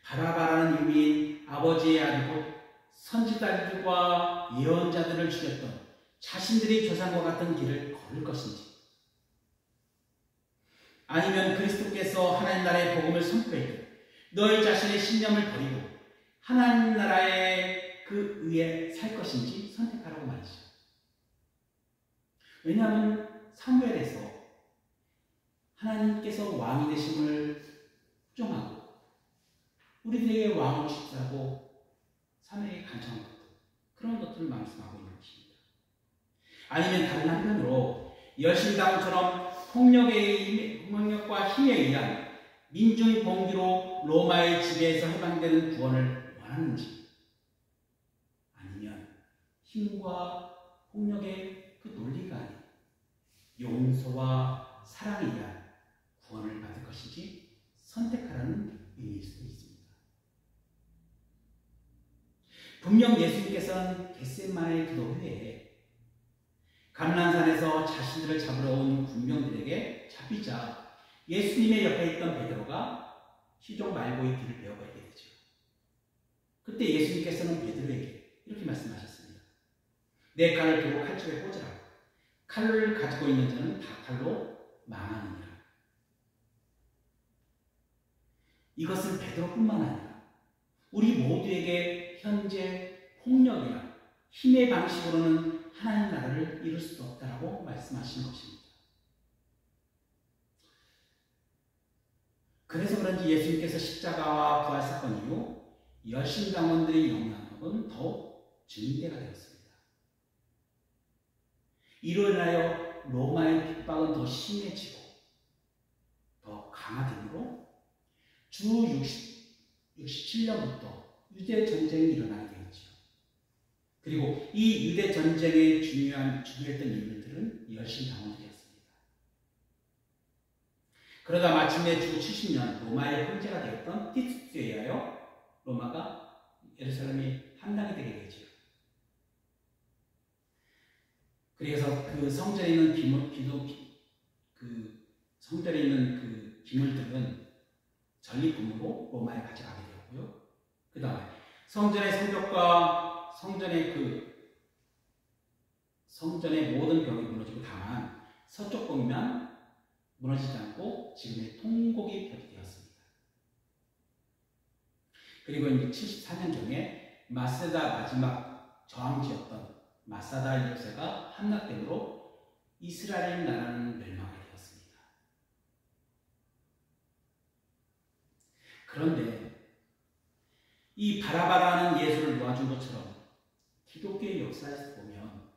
바라바라는 의미인 아버지의 아들, 곧 선지자들과 예언자들을 죽였던 자신들의 조상과 같은 길을 걸을 것인지, 아니면 그리스도께서 하나님 나라의 복음을 선포했듯 너희 자신의 신념을 버리고 하나님 나라의 그 위에 살 것인지 선택하라고 말이죠. 왜냐하면 사무엘에서 하나님께서 왕이 되심을 부정하고 우리들에게 왕으로 식사하고 사무엘에게 간청한 것들, 그런 것들을 말씀하고 있는 것입니다. 아니면 다른 한편으로 열심당원처럼 폭력과 힘에 의한 민중 봉기로 로마의 지배에서 해방되는 구원을 원하는지, 아니면 힘과 폭력의 그 논리가 아닌 용서와 사랑에 의한 구원을 받을 것인지 선택하라는 의미일 수도 있습니다. 분명 예수님께서는 겟세마네 기도 후에 감난산에서 자신들을 잡으러 온 군병들에게 잡히자 예수님의 옆에 있던 베드로가 시종 말고의 길을 배워버리게 되죠. 그때 예수님께서는 베드로에게 이렇게 말씀하셨습니다. 내 칼을 들고 칼집에 꽂으라. 칼을 가지고 있는 자는 다 칼로 망하느니라. 이것은 베드로뿐만 아니라 우리 모두에게 현재 폭력이나 힘의 방식으로는 하나님 나라를 이룰 수도 없다라고 말씀하신 것입니다. 그래서 그런지 예수님께서 십자가와 부활 사건 이후 열심당원들의 영향력은 더욱 증대가 되었습니다. 이로 인하여 로마의 핍박은 더 심해지고 더 강화되므로 주 67년부터 유대 전쟁이 일어나게 되었죠. 그리고 이 유대 전쟁의 중요했던 인물들은 열심당원들이었습니다. 그러다 마침내 주 70년 로마의 황제가 되었던 티투스에 의하여 로마가 예루살렘이 함락이 되게 되죠. 그래서 그 성전에 있는 성전에 있는 그 기물들은 전리품으로 로마에 가져가게 되었고요. 그 다음에 성전의 성벽과 성전의 모든 벽이 무너지고 다만 서쪽 벽면 무너지지 않고 지금의 통곡이 벽이 되었습니다. 그리고 이제 74년경에 마세다 마지막 저항지였던 마사다 1세가 함락됨으로 이스라엘 나라는 멸망하게 되었습니다. 그런데 이 바라바라는 예수를 놓아준 것처럼 기독교의 역사에서 보면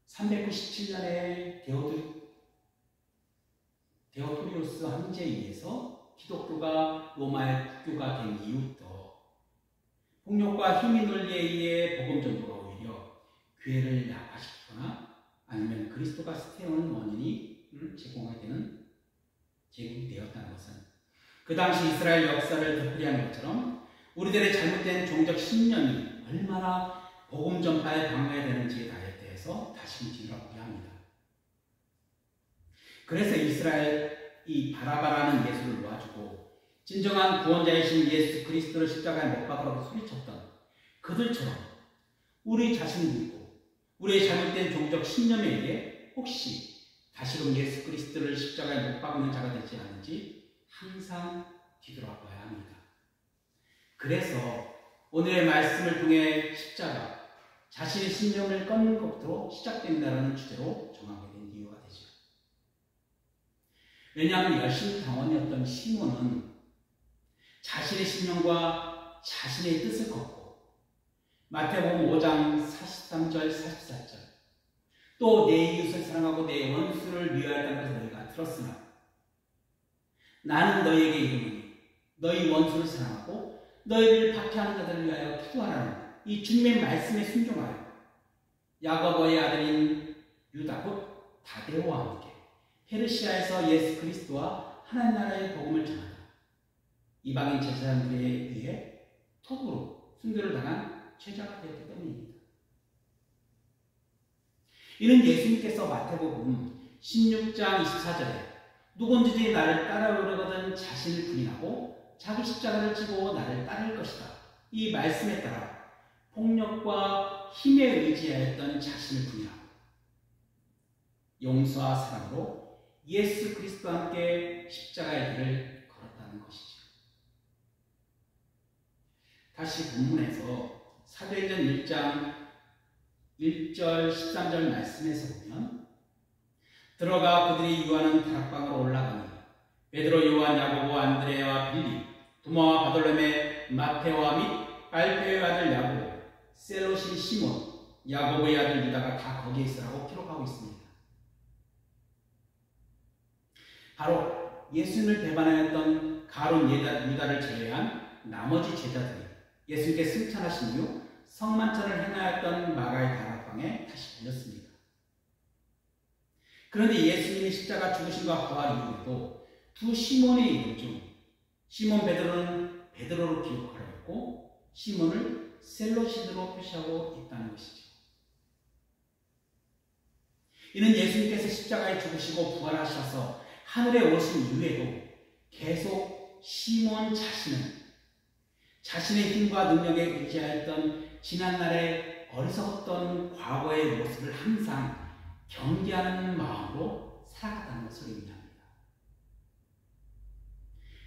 397년에 데오토리우스 황제에 의해서 기독교가 로마의 국교가 된 이후부터 폭력과 힘의 논리에 의해 복음 전도가 오히려 교회를 약화시키거나 아니면 그리스도가 스테어는 원인이 제공하게 되는 제국이 되었다는 것은 그 당시 이스라엘 역사를 되풀이하는 것처럼 우리들의 잘못된 종적 신념이 얼마나 복음 전파에 방해가 되는지에 대해서 다시금 뒤돌아보게 합니다. 그래서 이스라엘 이 바라바라는 예수를 놓아주고 진정한 구원자이신 예수 그리스도를 십자가에 못 박으라고 소리쳤던 그들처럼 우리 자신들도 우리의 잘못된 종적 신념에 의해 혹시 다시금 예수 그리스도를 십자가에 못 박는 자가 되지 않는지 항상 뒤돌아봐야 합니다. 그래서 오늘의 말씀을 통해 십자가, 자신의 신념을 끊는 것부터 시작된다는 주제로 정하게 된 이유가 되죠. 왜냐하면 열심 당원이었던 시몬은 자신의 신념과 자신의 뜻을 걷고 마태복음 5장 43절 44절 또 내 이웃을 사랑하고 내 원수를 미워한다는 것을 너희가 들었으나 나는 너희에게 이르노니 너희 원수를 사랑하고 너희를 박해하는 자들을 위하여 기도하라는 이 주님의 말씀에 순종하여 야고보의 아들인 유다 곧 다데오와 함께 페르시아에서 예수 그리스도와 하나님 나라의 복음을 전하다. 이방인 제사장들에 의해 톱으로 순교를 당한 죄자가 되었기 때문입니다. 이는 예수님께서 마태복음 16장 24절에 누구든지 나를 따라오려거든 자신을 부인하고 자기 십자가를 지고 나를 따를 것이다. 이 말씀에 따라 폭력과 힘에 의지하였던 자신을 부인하고 용서와 사랑으로 예수 그리스도와 함께 십자가의 길을 걸었다는 것이죠. 다시 본문에서 사도행전 1장 1절 13절 말씀에서 보면 들어가 그들이 유하는 다락방으로 올라가니 베드로, 요한, 야고보, 안드레와 빌립, 도마와 바돌로메, 마테오와 및 알페의 아들 야고보, 셀롯인 시몬, 야고보의 아들 유다가 다 거기에 있으라고 기록하고 있습니다. 바로 예수님을 배반하였던 가룟 유다를 제외한 나머지 제자들이 예수님께 승천하신 이후 성만찬을 행하였던 마가의 다락방에 다시 들렸습니다. 그런데 예수님이 십자가 죽으심과 부활 이후에도 두 시몬의 이름 중 시몬 베드로는 베드로로 기록하려 했고 시몬을 셀롯으로 표시하고 있다는 것이죠. 이는 예수님께서 십자가에 죽으시고 부활하셔서 하늘에 오신 이후에도 계속 시몬 자신은 자신의 힘과 능력에 의지하였던 지난날의 어리석었던 과거의 모습을 항상 경계하는 마음으로 살아갔다는 것을 의미합니다.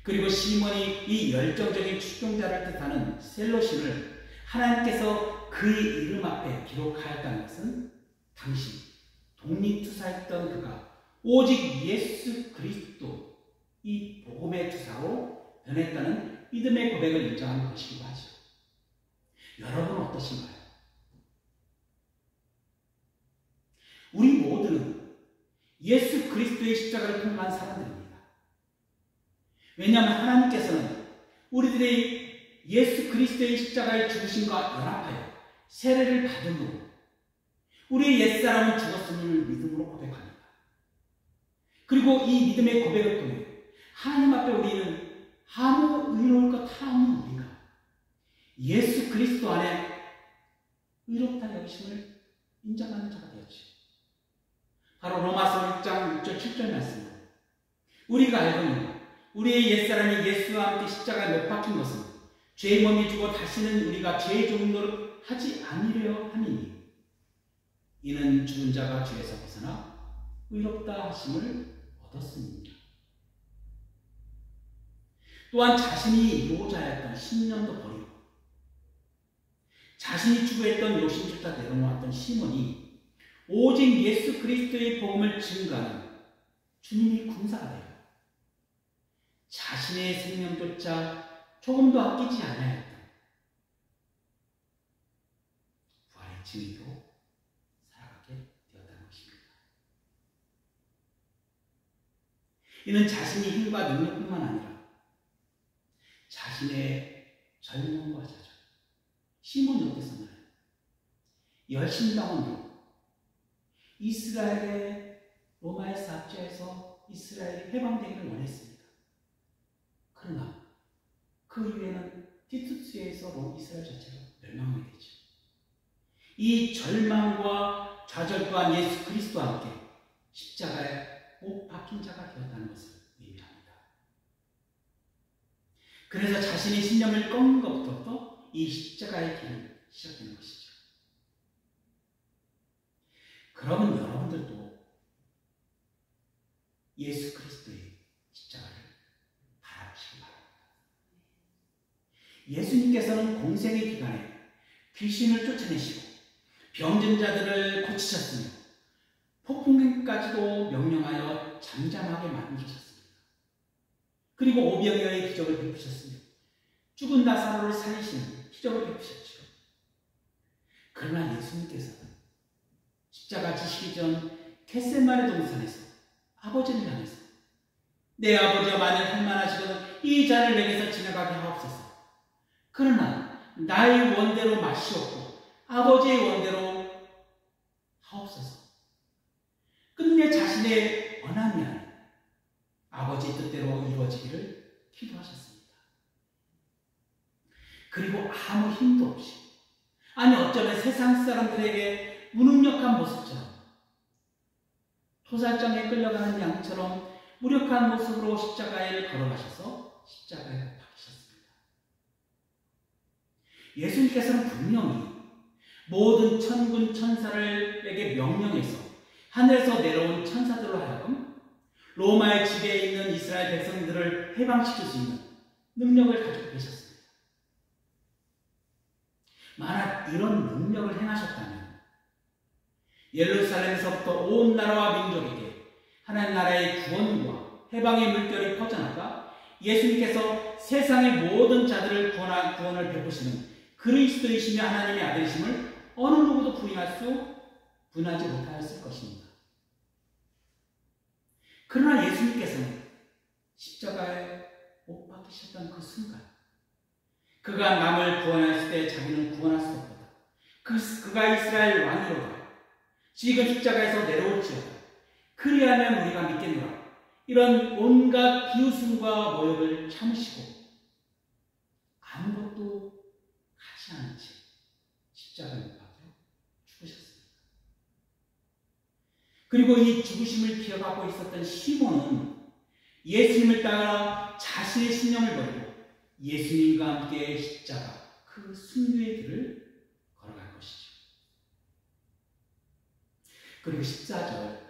그리고 시몬이 이 열정적인 추종자를 뜻하는 셀롯을 하나님께서 그의 이름 앞에 기록하였다는 것은 당시 독립투사였던 그가 오직 예수 그리스도 이 복음의 투사로 변했다는 믿음의 고백을 인정하는 것이기도 하죠. 여러분은 어떠신가요? 우리 모두는 예수 그리스도의 십자가를 통한 사람들입니다. 왜냐하면 하나님께서는 우리들의 예수 그리스도의 십자가의 죽으심과 연합하여 세례를 받음으로 우리의 옛사람은 죽었음을 믿음으로 고백합니다. 그리고 이 믿음의 고백을 통해 하나님 앞에 우리는 아무 의로울 것 하없는 우리가 예수 그리스도 안에 의롭다 여기심을 인정하는 자가 되었지. 바로 로마서 6장 6절 7절 말씀으로 우리가 알거니와 우리의 옛사람이 예수와 함께 십자가에 못 박힌 것은 죄의 몸이 죽어 다시는 우리가 죄의 종노릇 하지 아니려 함이니 이는 죽은 자가 죄에서 벗어나 의롭다 하심을 얻었습니다. 또한 자신이 이루고자였던 신념도 버리고 자신이 추구했던 욕심조차 내려놓았던 시몬이 오직 예수 그리스도의 복음을 증거하는 주님이 군사가 되어 자신의 생명조차 조금도 아끼지 않아야했던 부활의 증인으로 살아가게 되었다는 것입니다. 이는 자신의 힘과 능력뿐만 아니라 자신의 젊음과 자존, 시몬이 어땠었나요? 열심당원으로 이스라엘의 로마에서 압제해서 이스라엘이 해방되기를 원했습니다. 그러나 그 이후에는 티투스에 의해서 이스라엘 자체가 멸망하게 되죠. 이 절망과 좌절 또한 예수 그리스도와 함께 십자가에 못 박힌 자가 되었다는 것을 의미합니다. 그래서 자신의 신념을 꺾는 것부터 이 십자가의 길을 시작되는 것이죠. 그러면 여러분들도 예수 그리스도의 십자가를 바라보시기 바랍니다. 예수님께서는 공생의 기간에 귀신을 쫓아내시고 병든 자들을 고치셨으며 폭풍까지도 명령하여 잠잠하게 만드셨습니다. 그리고 오병이어의 기적을 베푸셨으며 죽은 나사로를 살리시는 기적을 베푸셨죠. 그러나 예수님께서는 십자가 지시기 전 겟세마네 동산에서 아버지를 향해서 내 아버지가 만일 할만하시거든 이 잔을 내게서 지나가게 하옵소서. 그러나 나의 원대로 마시옵고 아버지의 원대로 하옵소서. 끝내 자신의 원함이 아닌 아버지의 뜻대로 이루어지기를 기도하셨습니다. 그리고 아무 힘도 없이, 아니 어쩌면 세상 사람들에게 무능력한 모습처럼 토살장에 끌려가는 양처럼 무력한 모습으로 십자가에 걸어가셔서 십자가에 박히셨습니다. 예수님께서는 분명히 모든 천군 천사들에게 명령해서 하늘에서 내려온 천사들로 하여금 로마의 지배에 있는 이스라엘 백성들을 해방시킬 수 있는 능력을 가지고 계셨습니다. 만약 이런 능력을 행하셨다면 예루살렘에서부터 온 나라와 민족에게 하나님 나라의 구원과 해방의 물결이 퍼져나가 예수님께서 세상의 모든 자들을 구원을 베푸시는 그리스도이시며 하나님의 아들이심을 어느 누구도 부인하지 못하였을 것입니다. 그러나 예수님께서는 십자가에 못 박히셨던 그 순간, 그가 남을 구원했을 때 자기는 구원할 수 없다. 그가 이스라엘 왕이로다. 지금 십자가에서 내려올지어다. 그리하면 우리가 믿겠노라. 이런 온갖 비웃음과 모욕을 참으시고 아무것도 하지 않은 채 십자가에 못 박혀 죽으셨습니다. 그리고 이 죽으심을 기억하고 있었던 시몬은 예수님을 따라 자신의 신념을 버리고 예수님과 함께 십자가, 그 순교의 길을 걸어갈 것이죠. 그리고 14절,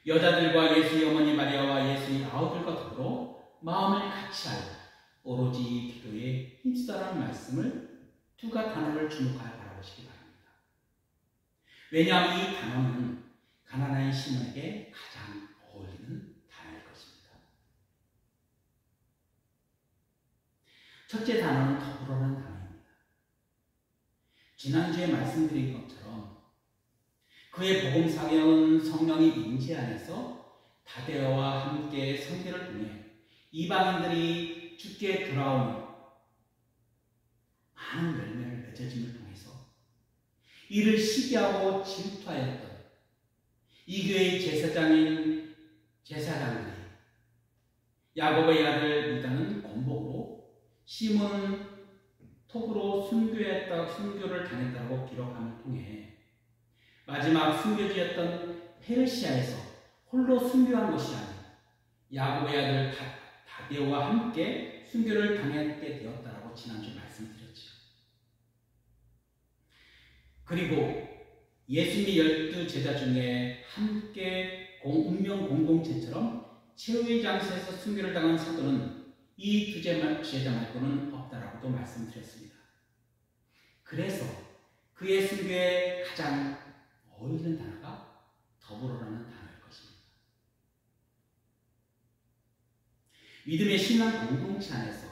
여자들과 예수의 어머니 마리아와 예수의 아우들과 더불어 마음을 같이하여 오로지 기도에 힘쓰다라는 말씀을 두 가지 단어를 주목하여 바라보시기 바랍니다. 왜냐하면 이 단어는 가나나의 시몬에게 가장 어울리는 단어일 것입니다. 첫째 단어는 더불어라는 단어입니다. 지난주에 말씀드린 것처럼 그의 복음 사역은 성령이 임재 안에서 다대어와 함께 선교를 통해 이방인들이 주께 돌아오며 많은 열매를 맺어짐을 통해서 이를 시기하고 질투하였던 이 교회의 제사장들이 야곱의 아들 유다는 시몬은 톡으로 순교를 당했다고 기록함을 통해 마지막 순교지였던 페르시아에서 홀로 순교한 것이 아닌 야곱의 아들 다데오와 함께 순교를 당하게 되었다라고 지난주에 말씀드렸죠. 그리고 예수님이 12제자 중에 함께 운명 공동체처럼 최후의 장소에서 순교를 당한 사도는 이 두 제자 말고는 없다라고도 말씀드렸습니다. 그래서 그의 순교에 가장 어울리는 단어가 더불어라는 단어일 것입니다. 믿음의 신앙 공동체 안에서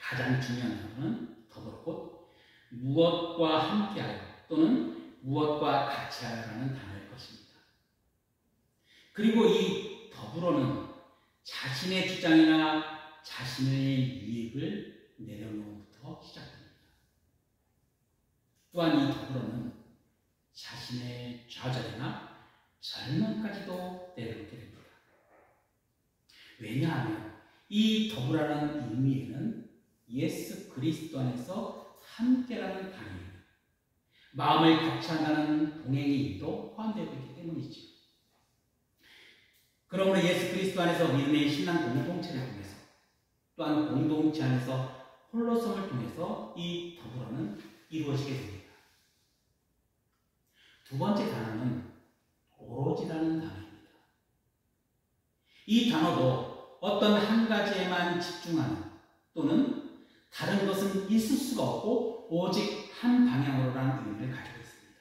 가장 중요한 단어는 더불어 곧 무엇과 함께하여 또는 무엇과 같이 하여라는 단어일 것입니다. 그리고 이 더불어는 자신의 주장이나 자신의 유익을 내려놓음부터 시작됩니다. 또한 이 더불어는 자신의 좌절이나 절망까지도 내려놓게 됩니다. 왜냐하면 이 더불어라는 의미에는 예수 그리스도 안에서 함께라는 단어입니다. 마음을 같이 한다는 동행이도 포함되어 있기 때문이죠. 그러므로 예수 그리스도 안에서 믿음의 신앙 공동체를 통해서 또한 공동체 안에서 홀로섬을 통해서 이 더불어는 이루어지게 됩니다. 두 번째 단어는 오로지라는 단어입니다. 이 단어도 어떤 한 가지에만 집중하는 또는 다른 것은 있을 수가 없고 오직 한 방향으로라는 의미를 가지고 있습니다.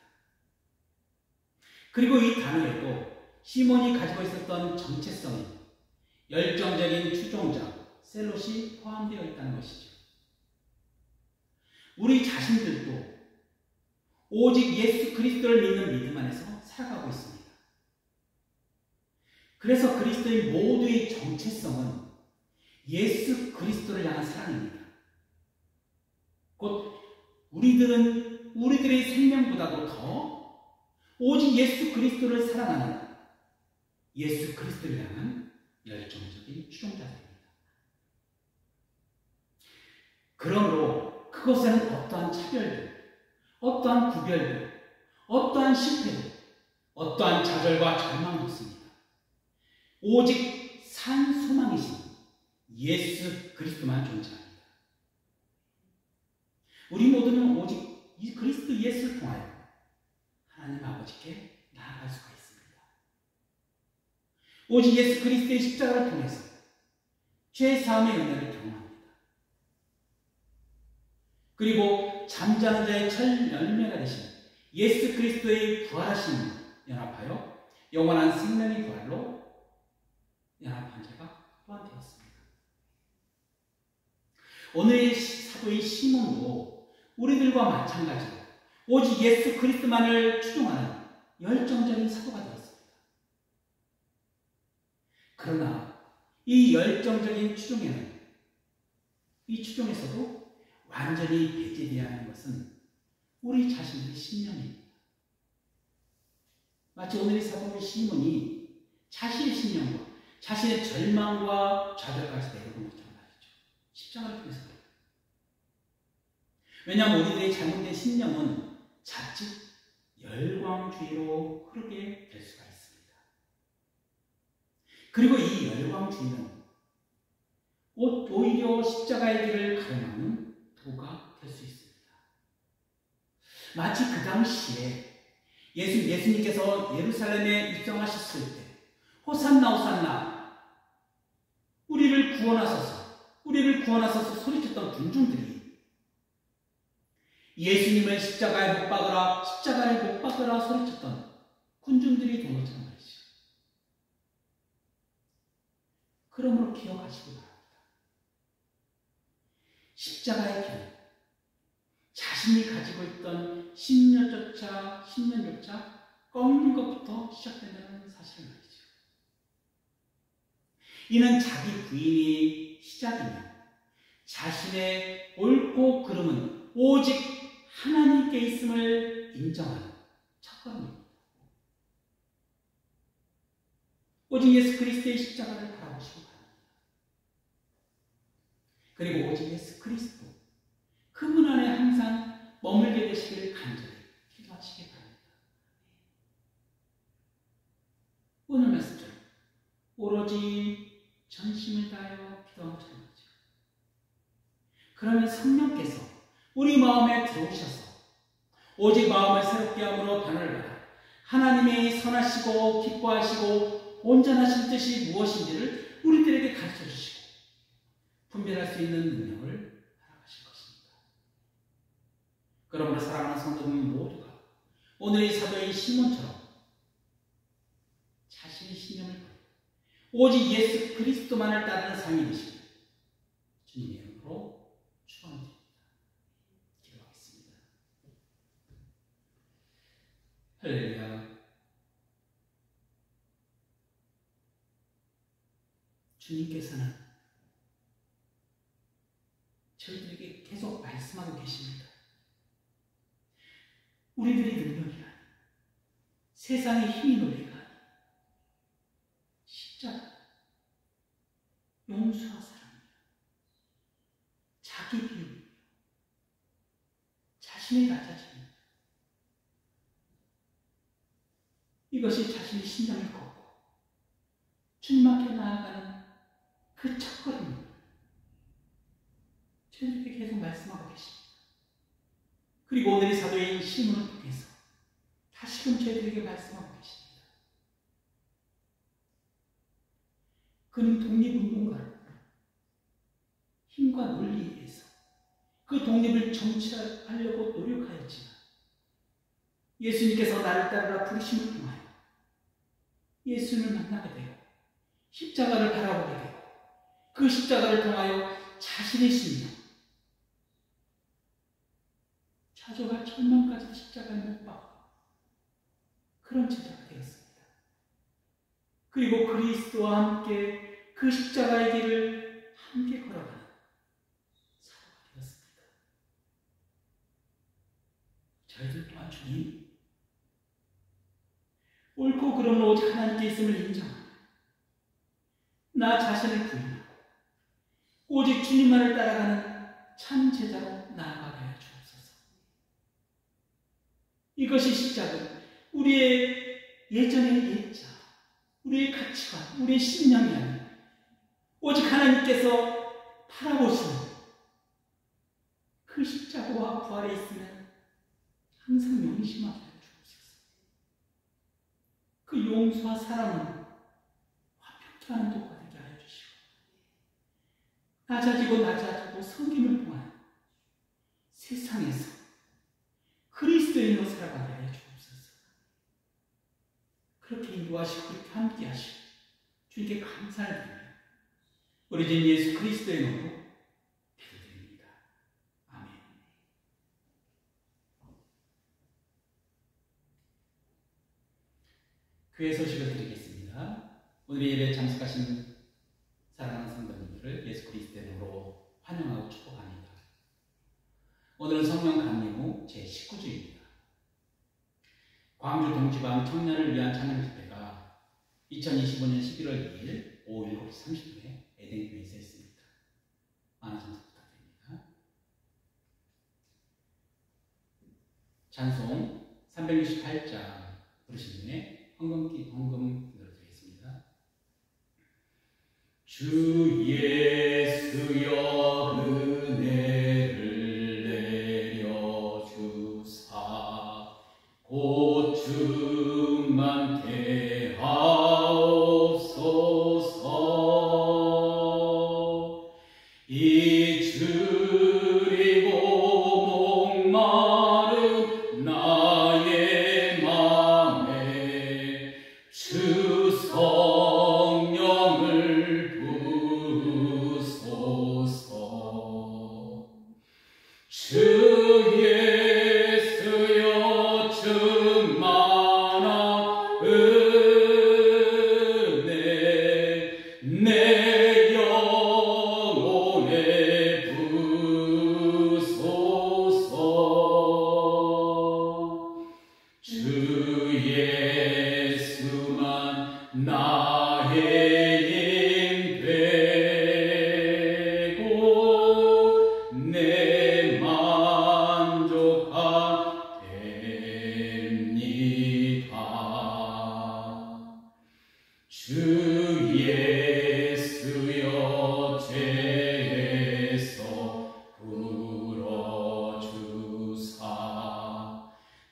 그리고 이 단어에도 시몬이 가지고 있었던 정체성인 열정적인 추종자 셀롯이 포함되어 있다는 것이죠. 우리 자신들도 오직 예수 그리스도를 믿는 믿음 안에서 살아가고 있습니다. 그래서 그리스도의 모두의 정체성은 예수 그리스도를 향한 사랑입니다. 곧 우리들의 생명보다도 더 오직 예수 그리스도를 사랑하는 예수 그리스도를 향한 열정적인 추종자들입니다. 그러므로 그것에는 어떠한 차별들, 어떠한 구별들, 어떠한 실패들, 어떠한 좌절과 절망이 없습니다. 오직 산 소망이신 예수 그리스도만 존재합니다. 우리 모두는 오직 이 그리스도 예수를 통하여 하나님 아버지께 나아갈 수가 있습니다. 오직 예수 그리스도의 십자가를 통해서 죄 사함의 은혜를 경험합니다. 그리고 잠자는 자의 첫 열매가 되신 예수 그리스도의 부활하심을 연합하여 영원한 생명의 부활로 연합한 자가 또한 되었습니다. 오늘의 사도의 시몬도 우리들과 마찬가지로 오직 예수 그리스도만을 추종하는 열정적인 사도가 되었습니다. 그러나 이 열정적인 추종에는 이 추종에서도 완전히 배제되어야 하는 것은 우리 자신의 신념입니다. 마치 오늘의 사도의 시몬이 자신의 신념과 자신의 절망과 좌절까지 내려놓은 것처럼 말이죠. 십자가를 통해서. 왜냐하면 우리들의 잘못된 신념은 자칫 열광주의로 흐르게 될 수가 있습니다. 그리고 이 열광주의는 오히려 십자가의 길을 가로막는 도가 될 수 있습니다. 마치 그 당시에 예수님께서 예루살렘에 입성하셨을 때 호산나 호산나 우리를 구원하소서 소리쳤던 군중들이 예수님을 십자가에 못 박으라 소리쳤던 군중들이 된 것처럼 말이죠. 그러므로 기억하시기 바랍니다. 십자가의 길, 자신이 가지고 있던 신념조차 꺾는 것부터 시작된다는 사실을 말이죠. 이는 자기 부인이 시작이며 자신의 옳고 그름은 오직 하나님께 있음을 인정하는 첫걸음입니다. 오직 예수 그리스도의 십자가를 바라보시기 바랍니다. 그리고 오직 예수 그리스도 그분 안에 항상 머물게 되시길 간절히 기도하시기 바랍니다. 오늘 말씀처럼 오로지 전심을 다하여 기도하는 거죠. 그러면 성령께서 우리 마음에 들어오셔서 오직 마음을 새롭게 함으로 변화를 받아 하나님의 선하시고 기뻐하시고 온전하신 뜻이 무엇인지를 우리들에게 가르쳐 주시고 분별할 수 있는 능력을 허락하실 것입니다. 그러므로 사랑하는 성도님 모두가 오늘의 사도인 시몬처럼 자신의 신념을 버리고 오직 예수 그리스도만을 따르는 삶이 되시길 주님의 이름으로 축원드립니다. 기도하겠습니다. 할렐루야. 주님께서는 저희들에게 계속 말씀하고 계십니다. 우리들이 능력이 아닌 세상의 힘이 노래가 아닌 십자가, 용서와 사랑이며 자기 비움이며 자신의 낮아짐이며 이것이 자신의 신장을 걷고 주님 앞에 나아가는 그 첫걸음을 저희들에게 계속 말씀하고 계십니다. 그리고 오늘의 사도인 시몬을 통해서 다시금 저희들에게 말씀하고 계십니다. 그는 독립운동가로 힘과 논리에 의해서 그 독립을 정치하려고 노력하였지만 예수님께서 나를 따르라 부르심을 통하여 예수님을 만나게 되고 십자가를 바라보게 되고 그 십자가를 통하여 자신의 신령 좌절과 절망까지 십자가에 못 박고 그런 제자가 되었습니다. 그리고 그리스도와 함께 그 십자가의 길을 함께 걸어가는 사도가 되었습니다. 저희들 또한 주님 옳고 그름은 오직 하나님께 있음을 인정하며 나 자신을 부인하고 오직 주님만을 따라가는 참 제자로 나아가게 하여 주옵소서. 이것이 시작은 우리의 예전의 옛자, 우리의 가치관, 우리의 신념이 아닌 오직 하나님께서 바라보시는 그 십자가와 부활에 있으면 항상 명심하게 하여 주옵소서. 그 용서와 사랑은 화평케 하는 도가 되게 하여 주시고 낮아지고 섬김을 통한 세상에서 그리스도인으로 살아가게 하여 주옵소서. 그렇게 인도하시고 그렇게 함께 하시고 주님께 감사를 드리며 우리 주 예수 그리스도의 이름으로 기도드립니다. 아멘. 교회 소식을 드리겠습니다. 오늘 예배에 참석하신 사랑하는 성도님들을 예수 그리스도의 이름으로 환영하고 축복합니다. 오늘은 성령 감리무 제19주입니다. 광주 동지방 청년을 위한 찬양 집회가 2025년 11월 2일 오후 7시 30분에 에덴교회에서 있습니다. 많은 참석 부탁드립니다. 찬송 368장 부르신 분의 헌금 들어드리겠습니다. 주 예수여 은혜를 내려주사 곧 충만 대하옵소서. 이 줄이고 목마른 나의 맘에 주 성령을 부소서.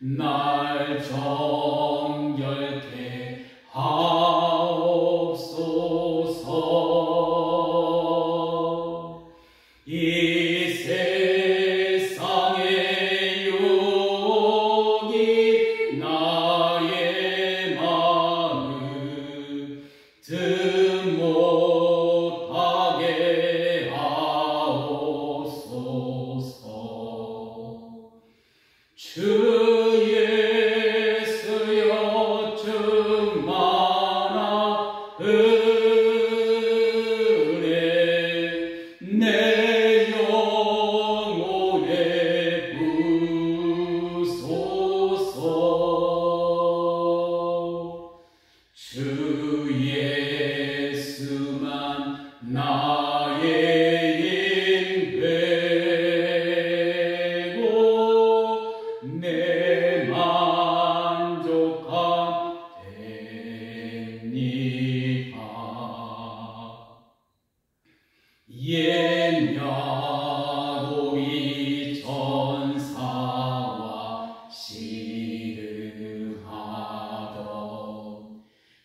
날 정결케 하옵소서. 이 세상의 유혹이 나의 마음을 든 못하게 하옵소서. 주 예수여 충만한 은혜 내 영혼에 부소서. 주 예수만 나의 인배고 내 만족함 됩니다. 옛 야곱이 전사와 씨름하던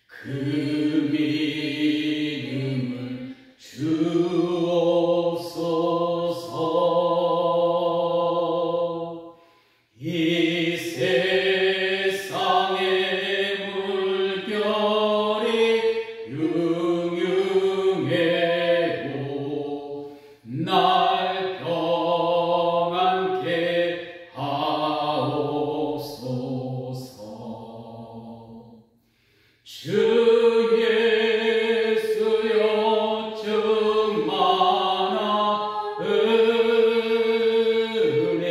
그 믿음을 주옵소서. 이 세상의 물결이 융융해도 날 평안케 하옵소서. 주 예수여 충만한 은혜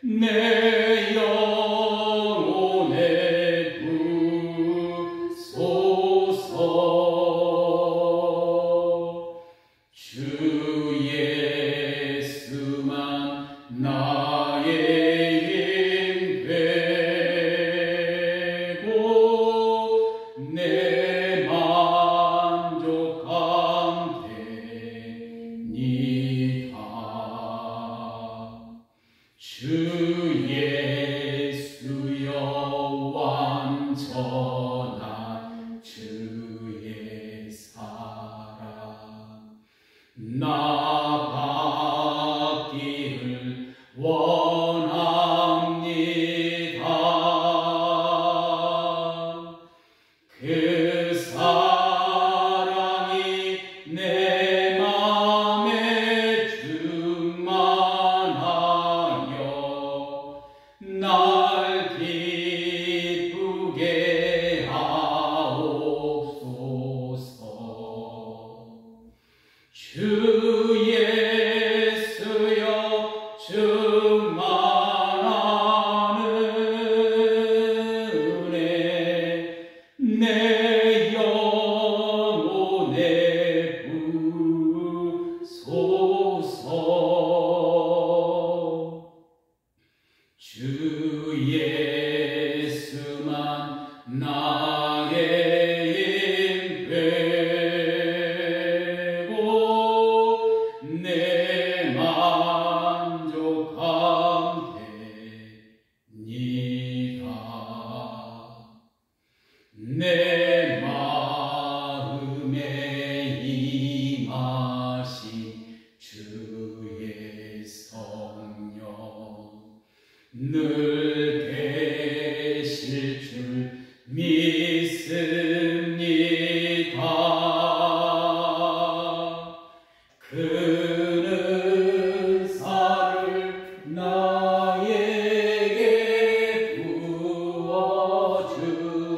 내 영혼에 부소서. 주 예수만 나의 인배고 내 만족함 됩니다. 주 예수여 완전한 주의 사랑 나 받기를 원합니다. 그 사랑이 내 맘에 충만하여 날 기쁘게 하옵소서. 주 예수여 충만한 은혜 내 영혼에 부소서. 주 예수만 나의 인배고 내 만족함 됩니다. 내 마음에 임하신 주의 성령 늘 계실 줄 믿습니다. 그 은사를 나에게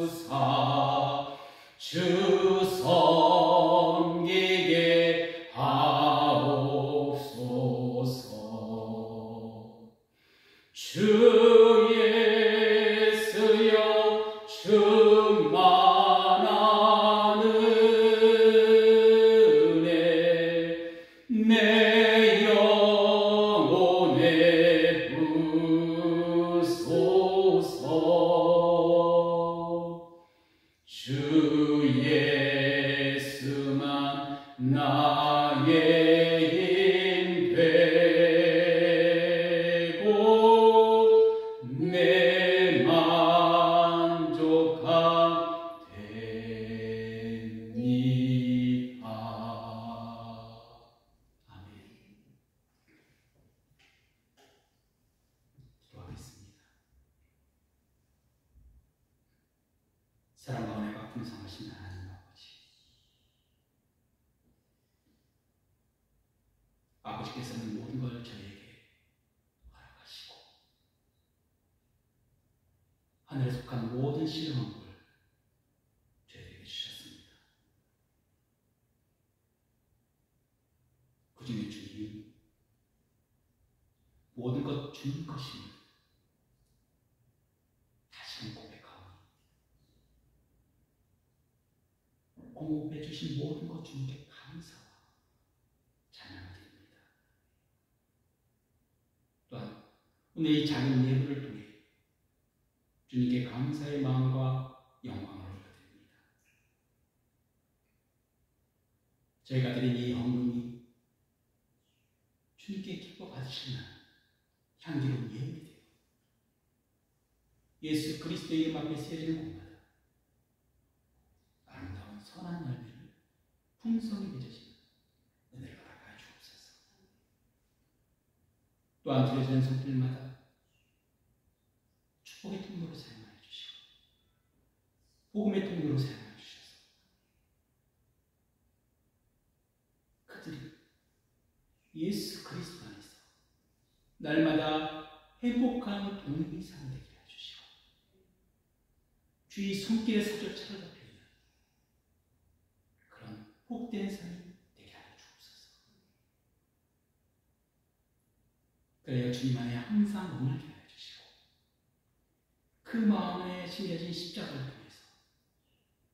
부어주사 주 섬기게 하옵소서. 주 예수여 충만한 은혜 내 영혼에 부소서. 주 예수만 나의 인배고 내 풍성하신 하나님 아버지께서는 모든 걸 저에게 허락하시고 하늘에 속한 모든 신령한 걸 저에게 주셨습니다. 그 중에 주님이 모든 것 주는 것임을 다시금 고백하오니 공급해 주신 모든 것 주님께 감사와 찬양을 드립니다. 또한 오늘 이 작은 예물을 통해 주님께 감사의 마음과 영광을 올려드립니다. 저희가 드린 이 헌금이 주님께 기뻐 받으시는 향기로운 예물이 되어 예수 그리스도의 이름 앞에 세워지는 곳마다 아름다운 선한 열매를 풍성히 맺어지는 은혜를 허락하여 주옵소서. 또한 드려지는 손길마다 축복의 통로로 사용하여 주시고 복음의 통로로 사용하여 주셔서 그들이 예수 그리스도 안에서 날마다 행복한 동행이 상되게 하여 주시고 주의 손길에 사절 차려잡혀 있는 그런 복된 삶이 되게 하여 주옵소서. 그래야 주님 안에 항상 머물게 하여 주시고 그 마음에 심겨진 십자가를 통해서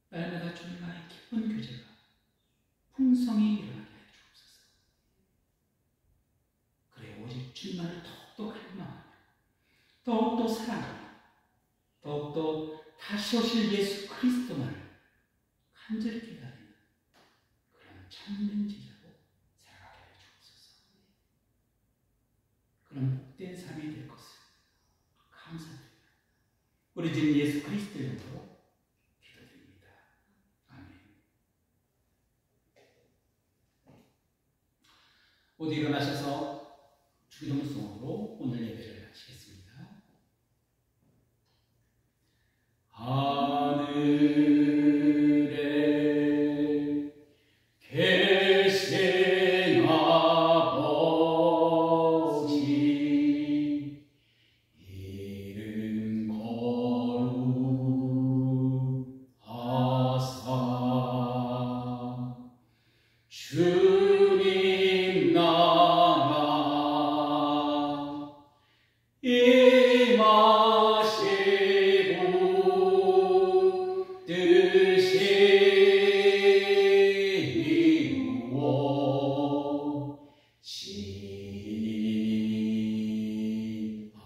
날마다 주님과의 깊은 교제가 풍성히 일어나게 하여 주옵소서. 그래 오직 주님만을 더욱더 갈망하며 더욱더 사랑하며 더욱더 다시 오실 예수 그리스도만을 간절히 기다리는 그런 참된 제자로 살아가게 하여 주옵소서. 그런 복된 삶이 될 것을 감사드립니다. 우리 주님 예수 그리스도의 이름으로 기도드립니다. 아멘. 모두 일어나셔서 주기도문송으로 오늘 예배를 마치겠습니다. 하늘에 계신 아버지 이름 거룩하사 주님 나라 임하시고 뜻이 이루어지리라.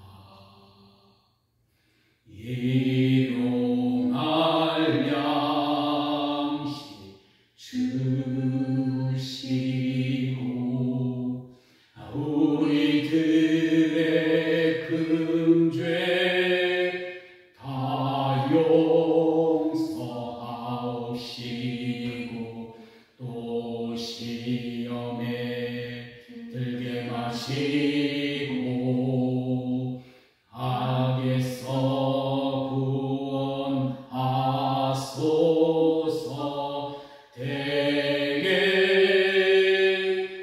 일용할 양식 주시고 우리들의 금죄 다 용서하시고 또 시험에 들게 마시고 악에서 구원하소서. 대개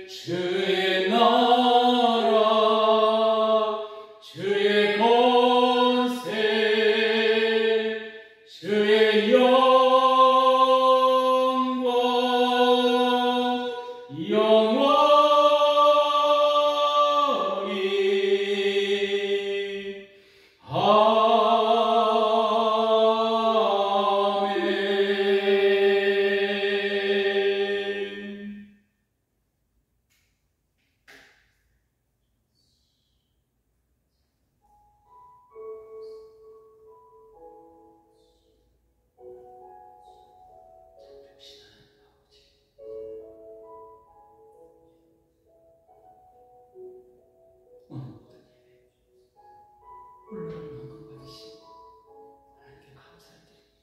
주의 나라 주의 권세 주의 영광 영원히 아멘. 오늘 모든 예배 홀로 영광 받으시고 하나님께 감사를 드립니다.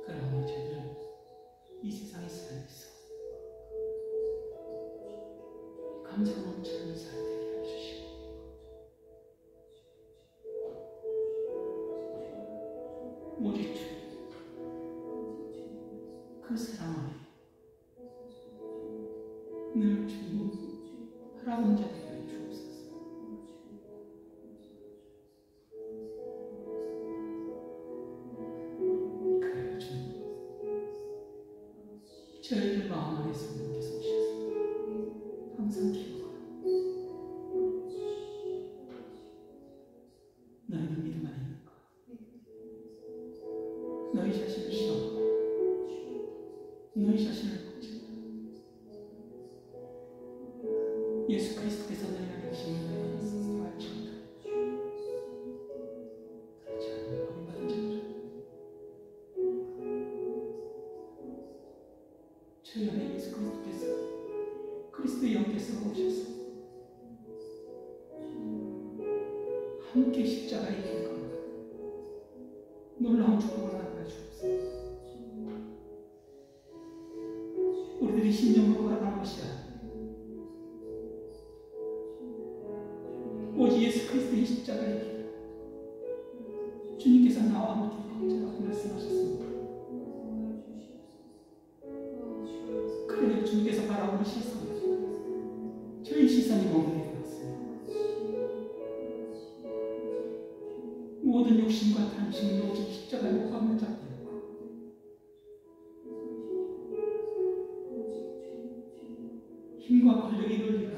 그러나 저희들은 이 세상에 살면서 감사가 넘치는 삶이 되게 하여 주시고 오직 주, 그 사랑 안에 늘 주님 바라본 자 되게 하여 주옵소서. 그래요 주님, 저희들 마음 안에 성령께서 오셔서 항상 기억하고 너희는 믿음 안에 있는가? 너희 자신을 시험하고 너희 자신을 걱정하고 예수 그리스도께서 너희를 핵심을 너희에게 가르치신다. 그렇지 않으면 버림받은 자들, 저희 안에 예수 그리스도께서 그리스도의 영께서 오셔서 함께 십자가에 길 겁니다. 놀라운 축복을 나누어 주옵소서. 우리들이 심령으로 걸어가는 것이 아니라 오직 예수 그리스도의 십자가의 길, 주님께서 나와 함께 걷자라고 말씀하셨습니다. 그래도 주님께서 바라보는 시선, 저희 시선이 멍하게 되었어요. 모든 욕심과 탐심은 오직 십자가에 못 박는 자들이고 힘과 권력이 논리가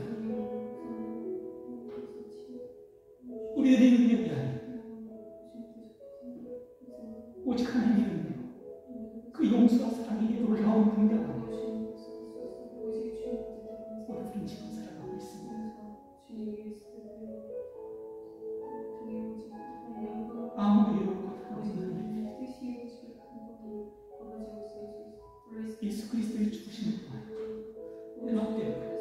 우리들의 능력이 아니라 오직 하나님의 능력, 그 용서와 사랑이 놀라운 능력 안에 우리들은 지금 살아가고 있습니다. 아무리 이루고 하나님 예수 그리스도의 죽으심을 통하여 내 맘대로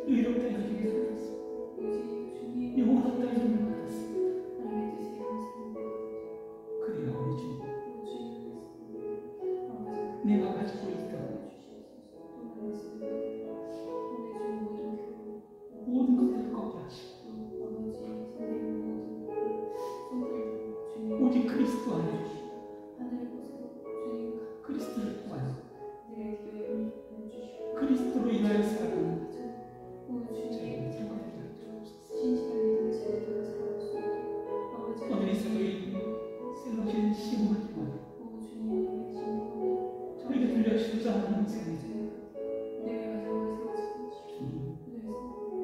의롭다 이름을 받았습니다. 영원하다 이름을 받았습니다. 그래야 우리 주님, 내가 가지고 있던 모든 것들을 꺾어하시고 오직 그리스도 안에 그리스도를 통하여 그리스도로 인하여 살아가는 저희를 생각하게 주옵소서. 오늘의 서로의 셀로시는 시험을 통하여 저에게 들려주고자 하는 음성이 주님,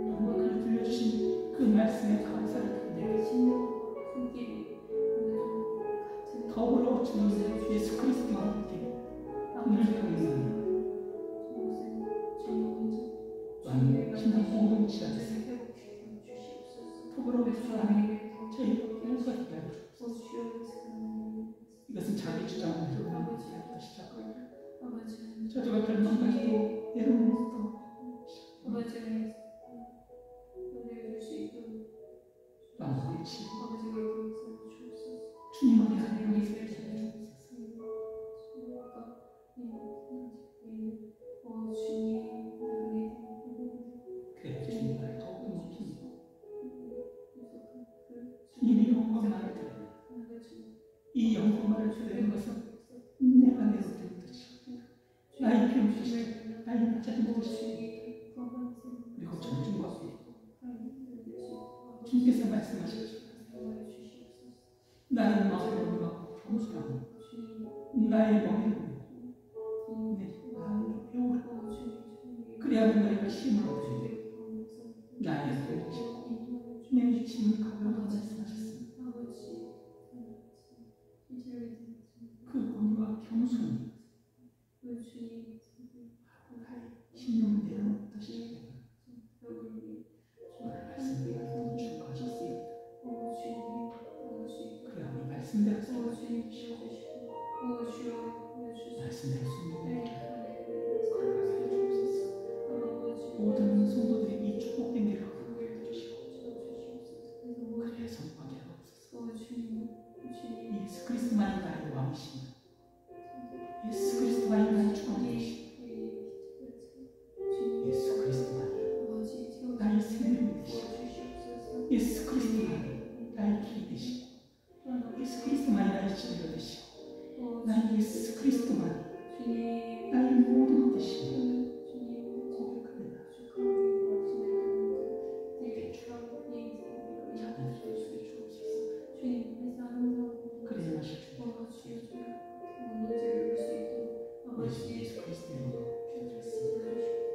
정말 그 들려주신 그 말씀에 감사를 드립니다. 더불어 주님 예수 그리스도와 함께 오늘 향해 신앙 공동체가 되세요. 더불어 사랑해 저희가 모두가 되게 하여 주옵소서. 이것은 자기 주장을 드러내는 것부터 시작하고 저주가 별만 가지고 내려오는 것부터 마음을 치고 주님을 향해 세워주옵소서. 그래 주님을 더욱 높이고 주님의 영광만을 드리는 이 영광만을 드리는 것은 내가 내어드린 뜻이고 나의 병주시고 나의 낮아진 뜻이고 그리고 존중과 주님께서 말씀하셨죠. 나는 마음으로 겸손하고 나의 머리를 내 마음으로 배우라. 그래야만 너희가 힘을 얻으리니 나의 소리시고 내 짐을 가벼우라고 말씀하셨습니다. 그 권위와 겸손이 신령을 내려놓는 뜻이 오늘 말씀을 너무 축하하셨습니다. 그래야 우리 말씀대로 살아가시고 말씀대로 순종하게 걸어가게 주옵소서. 모든 성도들이 이 축복된 길을 걸어가게 해주시고 그래야 성공하게 하옵소서. 예수 그리스도만이 나의 왕이시며 예수 그리스도만이 나의 주권이시며 예수 그리스도만이 나의 예수 그리스도 이름으로 기도드렸습니다.